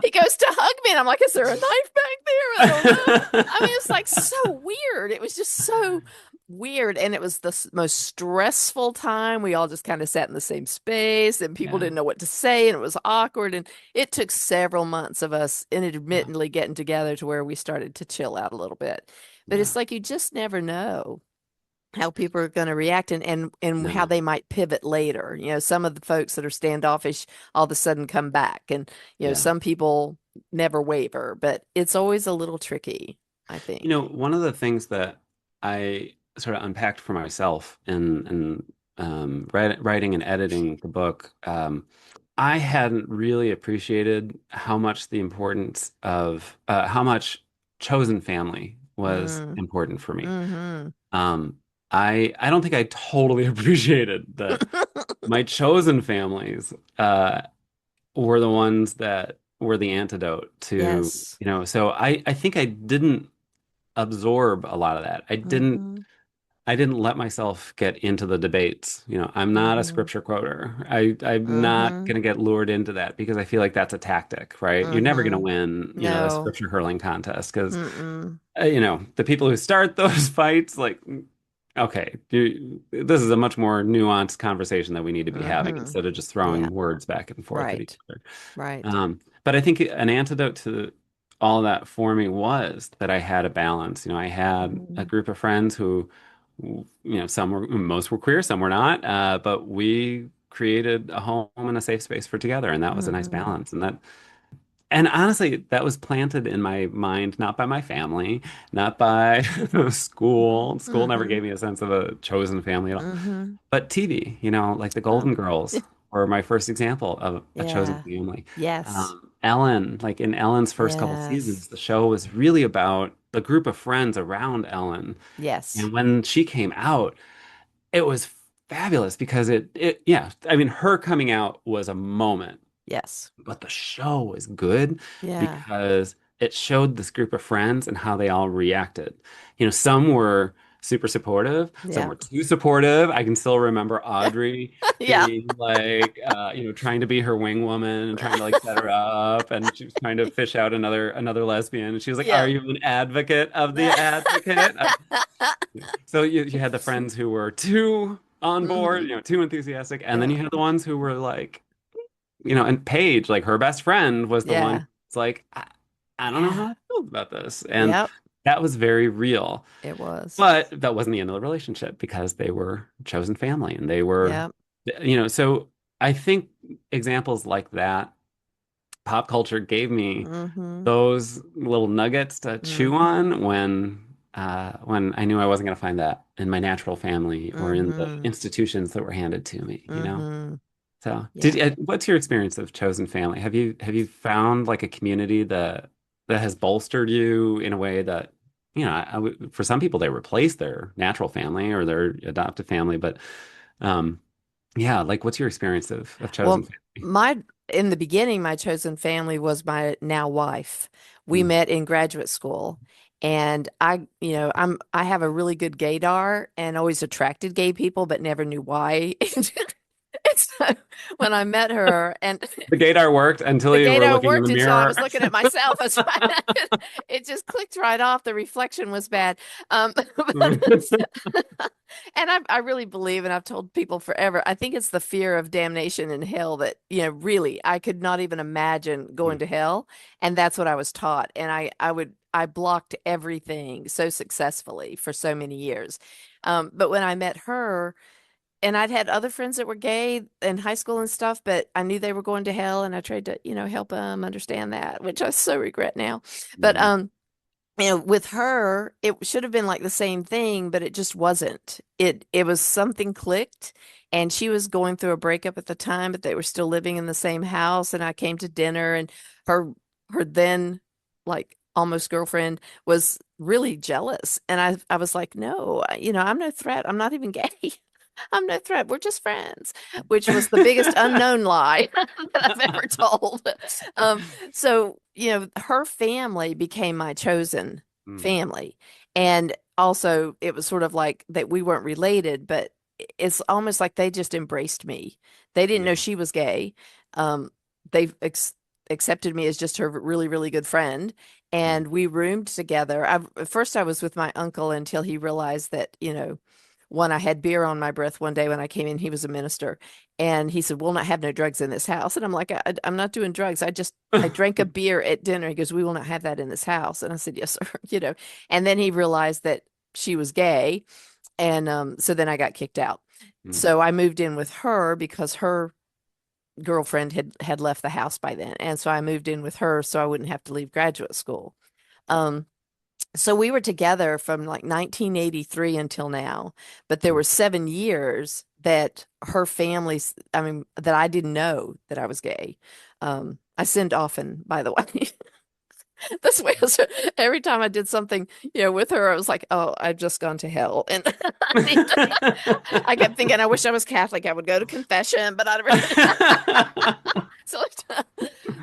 He goes to hug me and I'm like, is there a knife back there? I don't know. I mean, it's like so weird. It was just so weird. And it was the most stressful time. We all just kind of sat in the same space and people Yeah. didn't know what to say and it was awkward. And it took several months of us Yeah. intermittently getting together to where we started to chill out a little bit. But Yeah. it's like you just never know how people are going to react and how No. they might pivot later. Some of the folks that are standoffish all of a sudden come back and Yeah. some people never waver, but it's always a little tricky, I think. One of the things that I sort of unpacked for myself in writing and editing the book, I hadn't really appreciated how much the importance of how much chosen family was Mm, important for me. mm-hmm. Um, I don't think I totally appreciated that my chosen families were the ones that were the antidote to, Yes. so I think I didn't absorb a lot of that. Mm-hmm. I didn't let myself get into the debates. I'm not a Mm-hmm. scripture quoter. I'm not Mm-hmm. going to get lured into that because I feel like that's a tactic, right? You're never going to Mm-hmm. win, a No. scripture hurling contest because, Mm-mm. the people who start those fights, like, okay, this is a much more nuanced conversation that we need to be having Mm-hmm. instead of just Yeah. throwing words back and forth at each Right. other. Right. But I think an antidote to all that for me was that I had a balance. I had a Mm-hmm. group of friends who, most were queer, some were not, but we created a home and a safe space for together, and that was a nice Mm-hmm. balance. And honestly, that was planted in my mind, not by my family, not by school. School never Mm-hmm. gave me a sense of a chosen family at all. Mm-hmm. But TV, like the Oh. Golden Girls were my first example of a chosen Yeah. family. Yes. Ellen, like in Ellen's first couple Yes. seasons, the show was really about the group of friends around Ellen. Yes. And when she came out, it was fabulous because yeah, I mean, her coming out was a moment, Yes. but the show was good Yeah. because it showed this group of friends and how they all reacted. Some were super supportive, some Yeah. were too supportive. I can still remember Audrey Yeah. being like, trying to be her wing woman and trying to like set her up, and she was trying to fish out another lesbian. And she was like, "Are Yeah. you an advocate of the advocate?" So you had the friends who were too on board, Hmm. too enthusiastic, and then Yeah. you had the ones who were like, and Paige, like her best friend, was the one Yeah. who's like, I don't know how Yeah. I feel about this. And Yep. that was very real. It was. But that wasn't the end of the relationship because they were chosen family and they were, Yep. so I think examples like that, pop culture gave me Hmm. those little nuggets to chew Hmm. on when I knew I wasn't going to find that in my natural family or in the Hmm. institutions that were handed to me. Hmm. So, Yeah. what's your experience of chosen family? Have you found like a community that has bolstered you in a way that, for some people they replace their natural family or their adoptive family, but um, yeah, like what's your experience of chosen Well, family? my in the beginning, my chosen family was my now wife. We Mm. met in graduate school, and I have a really good gaydar and always attracted gay people, but never knew why. And so when I met her, and The gaydar worked until the you were gaydar looking in the worked until I mirror. was looking at myself. That's why it just clicked right off. The reflection was bad. And I really believe, and I've told people forever, I think it's the fear of damnation in hell that, really, I could not even imagine going to hell. And that's what I was taught. And I blocked everything so successfully for so many years. But when I met her, and I'd had other friends that were gay in high school and stuff, but I knew they were going to hell, and I tried to, help them understand that, which I so regret now. But Mhm. with her, it should have been like the same thing, but it just wasn't. It was something clicked, and she was going through a breakup at the time, but they were still living in the same house. And I came to dinner, and her her then like almost girlfriend was really jealous, and I was like, no, I'm no threat. I'm not even gay. I'm no threat. We're just friends, which was the biggest unknown lie that I've ever told. Um, so, her family became my chosen Mm. family. And also, it was sort of like that we weren't related, but it's almost like they just embraced me. They didn't Yeah. know she was gay. Um, they accepted me as just her really, really good friend. Mm. And we roomed together. At first, I was with my uncle until he realized that, one, I had beer on my breath one day when I came in. He was a minister, and he said, "We'll not have no drugs in this house." And I'm like, I'm not doing drugs. I drank a beer at dinner." He goes, "We will not have that in this house." And I said, "Yes, sir." And then he realized that she was gay, and so then I got kicked out. Mm. So I moved in with her because her girlfriend had left the house by then, and so I moved in with her so I wouldn't have to leave graduate school. Um, so we were together from like 1983 until now, but there were 7 years that her family's, I mean, that I didn't know that I was gay. I sinned often, by the way. This way, every time I did something, with her, I was like, "Oh, I've just gone to hell," and I kept thinking, "I wish I was Catholic. I would go to confession," but I so,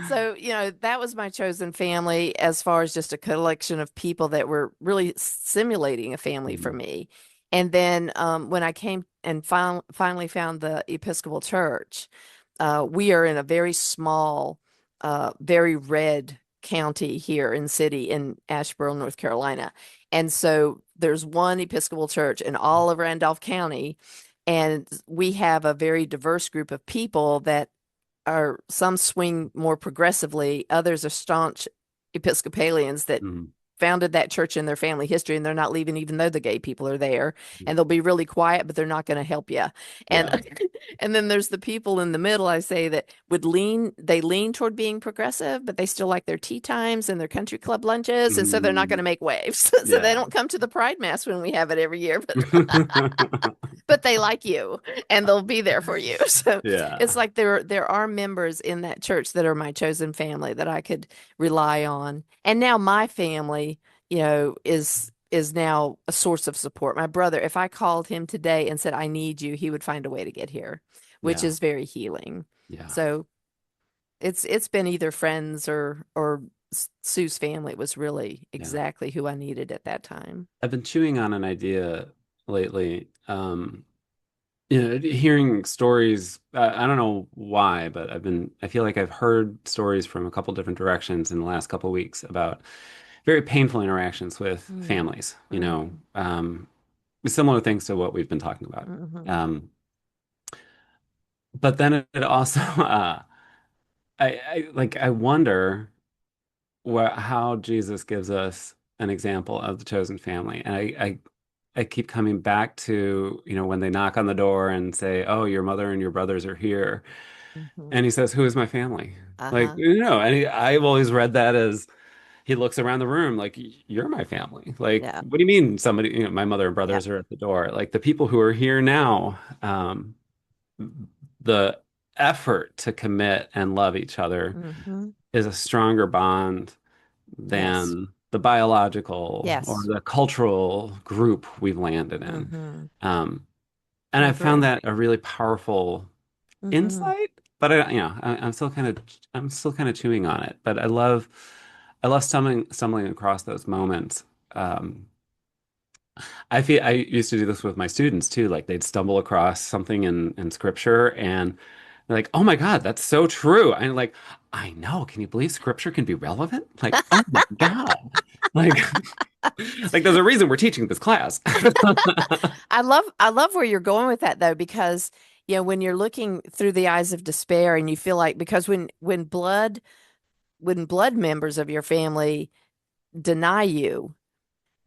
so, that was my chosen family as far as just a collection of people that were really simulating a family for Mm. me. And then when I came and finally found the Episcopal Church, we are in a very small, very red county here in city in Asheboro, North Carolina. And so there's one Episcopal church in all of Randolph County. And we have a very diverse group of people that are some swing more progressively, others are staunch Episcopalians that Mm. founded that church in their family history, and they're not leaving even though the gay people are there, and they'll be really quiet, but they're not going to help you. And Yeah. and then there's the people in the middle, I say, that they lean toward being progressive, but they still like their tea times and their country club lunches, and so they're not going to Mm. make waves. So they Yeah. don't come to the Pride Mass when we have it every year, but they like you, and they'll be there for you. So it's Yeah. like there are members in that church that are my chosen family that I could rely on. And now my family, is now a source of support. My brother, if I called him today and said I need you, he would find a way to get here, which Yeah. is very healing. Yeah. So it's been either friends or Sue's family was really Yeah. exactly who I needed at that time. I've been chewing on an idea lately. Hearing stories, I don't know why, but I feel like I've heard stories from a couple different directions in the last couple weeks about very painful interactions with Mm, families, mm, similar things to what we've been talking about. mhm, Um, but then it also, I wonder how Jesus gives us an example of the chosen family. And I keep coming back to, when they knock on the door and say, "Oh, your mother and your brothers are here." mhm. And he says, "Who is my family?" Like, Uh-huh. and I've always read that as he looks around the room like, "You're my family." Like, Yeah. what do you mean somebody, my mother and Yeah. brothers are at the door? Like the people who are here now, the effort to commit and love each other Hmm. is a stronger bond Yes. than the biological or Yes. the cultural group we've landed in. Hmm. Um, and I I found agree. that a really powerful Hmm. insight, but I'm still kind of chewing on it. But I love stumbling across those moments. Um, I feel I used to do this with my students too. Like they'd stumble across something in scripture and they're like, "Oh my God, that's so true." And like, I know. Can you believe scripture can be relevant? Like, oh my God. Like, like there's a reason we're teaching this class. I love where you're going with that though, because when you're looking through the eyes of despair and you feel like because when blood members of your family deny you,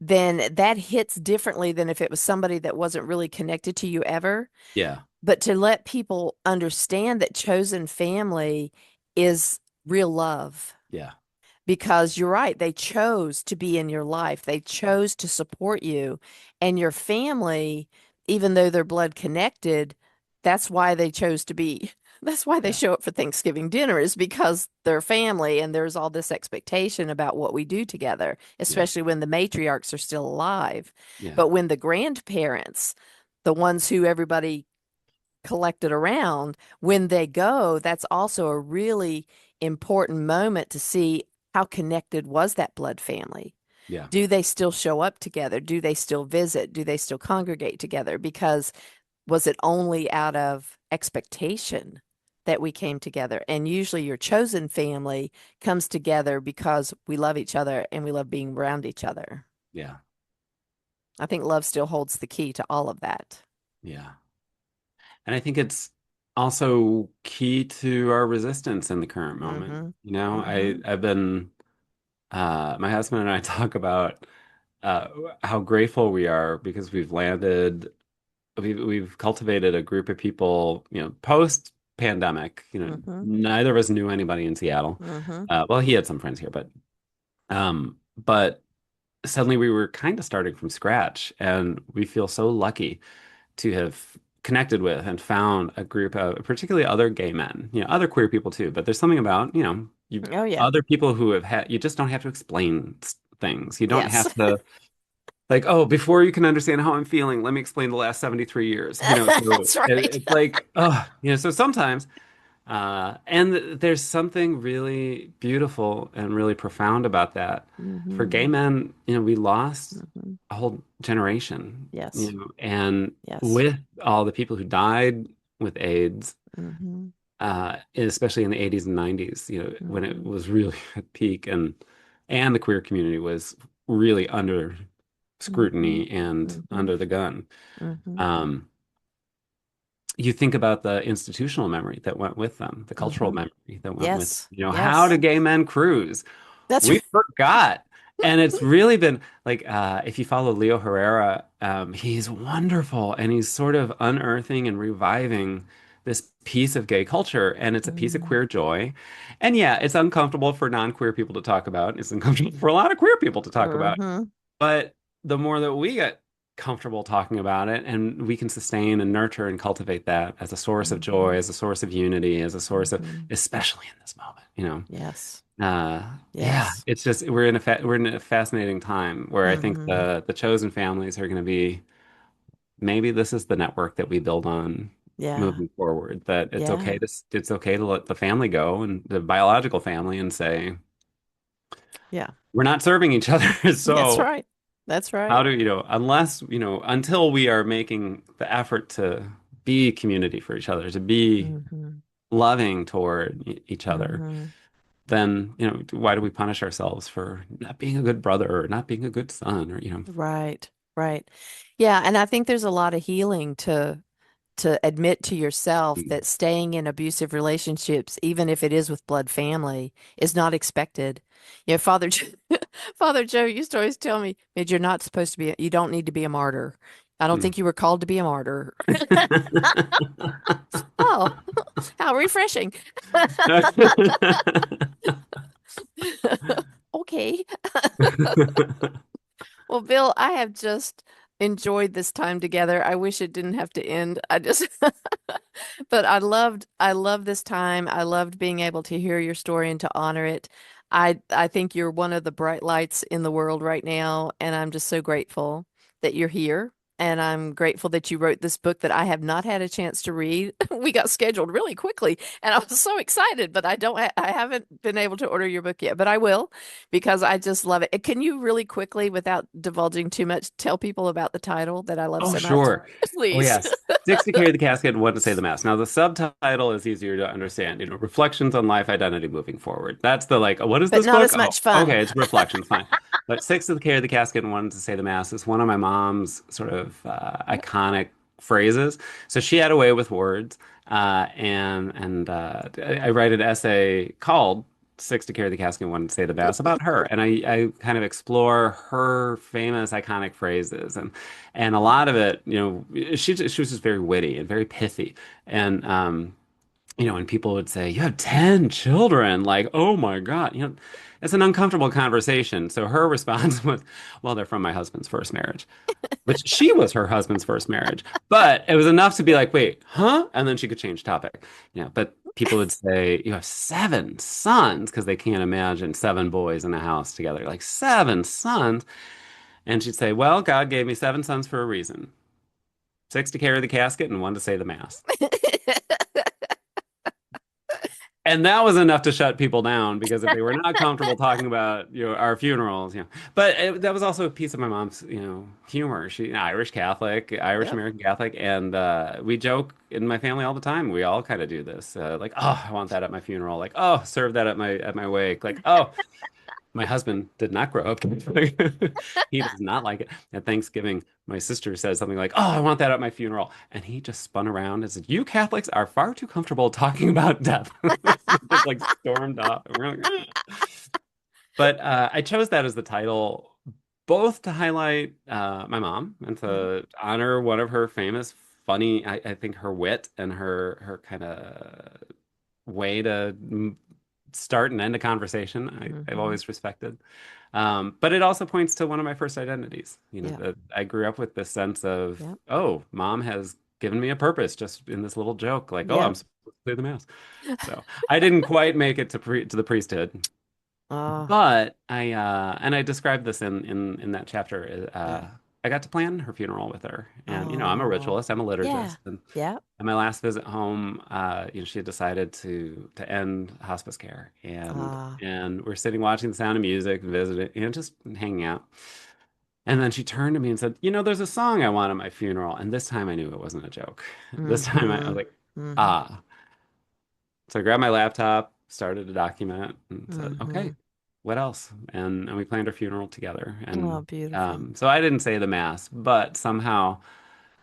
then that hits differently than if it was somebody that wasn't really connected to you ever. Yeah. But to let people understand that chosen family is real love, Yeah. because you're right, they chose to be in your life. They chose to support you, and your family, even though they're blood connected, that's why they chose to be. That's why they Yeah. show up for Thanksgiving dinner, is because they're family and there's all this expectation about what we do together, Yeah. especially when the matriarchs are still alive. Yeah. But when the grandparents, the ones who everybody collected around, when they go, that's also a really important moment to see how connected was that blood family. Yeah. Do they still show up together? Do they still visit? Do they still congregate together? Because was it only out of expectation that we came together? And usually your chosen family comes together because we love each other and we love being around each other. Yeah. I think love still holds the key to all of that. Yeah. And I think it's also key to our resistance in the current moment. Mm-hmm. You know, Mm-hmm. I've been my husband and I talk about uh how grateful we are because we've cultivated a group of people, post pandemic. Mm-hmm. Neither of us knew anybody in Seattle. Mm-hmm. Well, he had some friends here, but suddenly we were kind of starting from scratch, and we feel so lucky to have connected with and found a group of particularly other gay men, other queer people too. But there's something about, Oh yeah. other people who have had, you just don't have to explain things. You don't Yes. have to, like, oh, before you can understand how I'm feeling, let me explain the last 73 years. So That's right. it's like, oh, so sometimes, and there's something really beautiful and really profound about that. For Mm-hmm. gay men, we lost Mm-hmm. a whole generation, Yes. and Yes. with all the people who died with AIDS, Mm-hmm. especially in the 80s and 90s, when it Mm-hmm. was really at peak, and the queer community was really under Mm-hmm. scrutiny and Mm-hmm. under the gun. Mm-hmm. Um, you think about the institutional memory that went with them, the cultural Mm-hmm. memory that went with, Yes. how Yes. do gay men cruise? That's We forgot. And it's really been like, if you follow Leo Herrera, he's wonderful, and he's sort of unearthing and reviving this piece of gay culture. And it's a piece of mm-hmm. queer joy. And yeah, it's uncomfortable for non-queer people to talk about. It's uncomfortable for a lot of queer people to talk about. Mm-hmm. But the more that we get comfortable talking about it, and we can sustain and nurture and cultivate that as a source of Mm-hmm. joy, as a source of unity, as a source of, Mm-hmm. especially in this moment, Yes. yeah, Yes. it's just we're in a fascinating time where I think Mm-hmm. the chosen families are going to be, maybe this is the network that we build on Yeah. moving forward. That Yeah. it's okay to let the family go, and the biological family, and say Yeah. we're not serving each other. That's So right. That's right. how do unless until we are making the effort to be community for each other, to be Mm-hmm. loving toward each other, Mm-hmm. then why do we punish ourselves for not being a good brother or not being a good son, or Right. Right. Yeah, and I think there's a lot of healing to admit to yourself that staying in abusive relationships, even if it is with blood family, is not expected. Father Father Joe used to always tell me, "Midge, you're not supposed to be, you don't need to be a martyr. I don't Hmm. think you were called to be a martyr." Oh, how refreshing. Okay. Well, Bill, I have just enjoyed this time together. I wish it didn't have to end. I just but I loved this time. I loved being able to hear your story and to honor it. I think you're one of the bright lights in the world right now, and I'm just so grateful that you're here. And I'm grateful that you wrote this book that I have not had a chance to read. We got scheduled really quickly, and I was so excited, but I haven't been able to order your book yet, but I will because I just love it. Can you really quickly, without divulging too much, tell people about the title that I love Oh, so much? sure. Oh, Please. yes. Six to carry the casket, one to say the mass. Now, the subtitle is easier to understand. Reflections on life identity moving forward. That's the like, what is But this not book? as Oh, much fun. okay, it's reflections, fine. But six to carry the casket and one to say the mass is one of my mom's sort of iconic phrases. So she had a way with words, and I write an essay called six to carry the casket and one to say the mass about her. And I kind of explore her famous iconic phrases and a lot of it, she was just very witty and very pithy. And and people would say, "You have 10 children." Like, oh my God, it's an uncomfortable conversation. So her response was, "Well, they're from my husband's first marriage." Which she was her husband's first marriage. But it was enough to be like, wait, huh? And then she could change topic. But people would say, you have 7 sons, because they can't imagine 7 boys in a house together. Like 7 sons. And she'd say, well, God gave me 7 sons for a reason. 6 to carry the casket and 1 to say the mass. And that was enough to shut people down because if they were not comfortable talking about our funerals, but that was also a piece of my mom's humor. She Irish Catholic, Irish Yep. American Catholic, and we joke in my family all the time. We all kind of do this, like, oh, I want that at my funeral, like, oh, serve that at my wake, like, oh. My husband did not grow up. He does not like it. At Thanksgiving, my sister says something like, "Oh, I want that at my funeral," and he just spun around and said, "You Catholics are far too comfortable talking about death." Just like stormed off. And we're like, but I chose that as the title, both to highlight my mom and Mhm. to honor one of her famous, funny, I think her wit and her kind of way to start and end a conversation. I've Mhm. always respected. But it also points to one of my first identities, Yeah. that I grew up with this sense of, Yep. oh, mom has given me a purpose just in this little joke, like, oh, Yeah. I'm supposed to say the mass. So I didn't quite make it to the priesthood, Oh, but I described this in that chapter. yeah. I got to plan her funeral with her, and I'm a Oh, ritualist, I'm a yeah. liturgist, and Yep. at my last visit home, she had decided to end hospice care, and Ah. and we're sitting watching The Sound of Music, visiting, just hanging out. And then she turned to me and said, "There's a song I want at my funeral." And this time I knew it wasn't a joke. This time I was Mhm. like, Mhm. ah. So I grabbed my laptop, started a document, and said, "Okay, Mhm. what else?" And we planned our funeral together. Oh, And beautiful. so I didn't say the mass, but somehow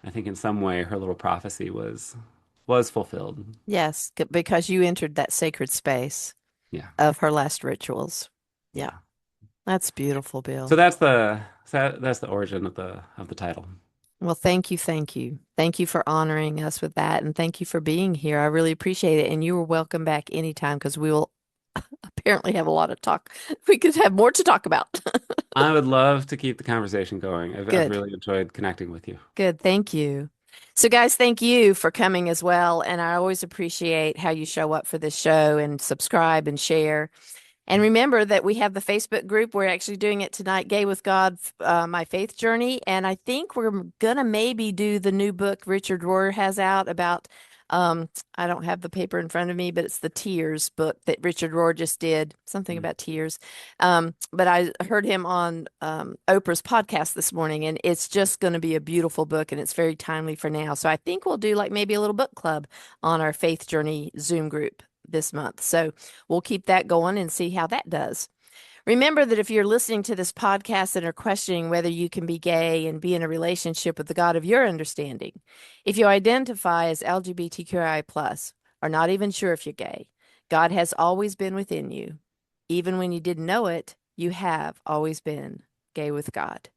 I think in some way her little prophecy was fulfilled. Yes, because you entered that sacred space Yeah. of her last rituals. Yeah. Yeah. That's beautiful, So Bill. that's the origin of the title. Well, thank you, thank you. Thank you for honoring us with that, and thank you for being here. I really appreciate it. And you are welcome back anytime because we will apparently have a lot of talk. We could have more to talk about. I would love to keep the conversation going. I've Good, really enjoyed connecting with you. good. Thank you. So, guys, thank you for coming as well. And I always appreciate how you show up for this show and subscribe and share. And remember that we have the Facebook group. We're actually doing it tonight, Gay with God, My Faith Journey. And I think we're going to maybe do the new book Richard Rohr has out about, I don't have the paper in front of me, but it's the Tears book that Richard Rohr just did, something Mm. about tears. But I heard him on Oprah's podcast this morning, and it's just going to be a beautiful book, and it's very timely for now. So I think we'll do like maybe a little book club on our Faith Journey Zoom group this month. So we'll keep that going and see how that does. Remember that if you're listening to this podcast and are questioning whether you can be gay and be in a relationship with the God of your understanding, if you identify as LGBTQI, or not even sure if you're gay, God has always been within you. Even when you didn't know it, you have always been gay with God.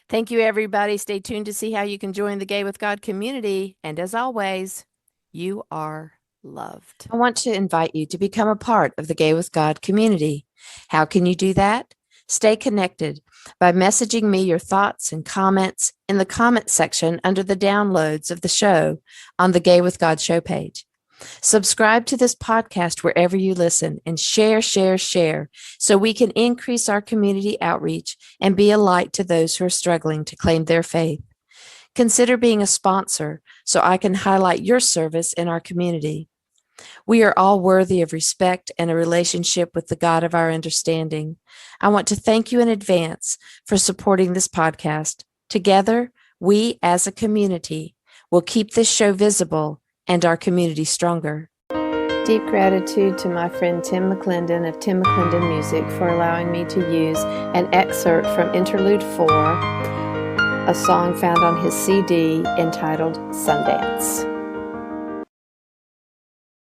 Thank you, everybody. Stay tuned to see how you can join the Gay with God community. And as always, you are loved. I want to invite you to become a part of the Gay with God community. How can you do that? Stay connected by messaging me your thoughts and comments in the comment section under the downloads of the show on the Gay with God show page. Subscribe to this podcast wherever you listen and share, share, share so we can increase our community outreach and be a light to those who are struggling to claim their faith. Consider being a sponsor so I can highlight your service in our community. We are all worthy of respect and a relationship with the God of our understanding. I want to thank you in advance for supporting this podcast. Together, we as a community will keep this show visible and our community stronger. Deep gratitude to my friend Tim McClendon of Tim McClendon Music for allowing me to use an excerpt from Interlude 4, a song found on his CD entitled Sundance.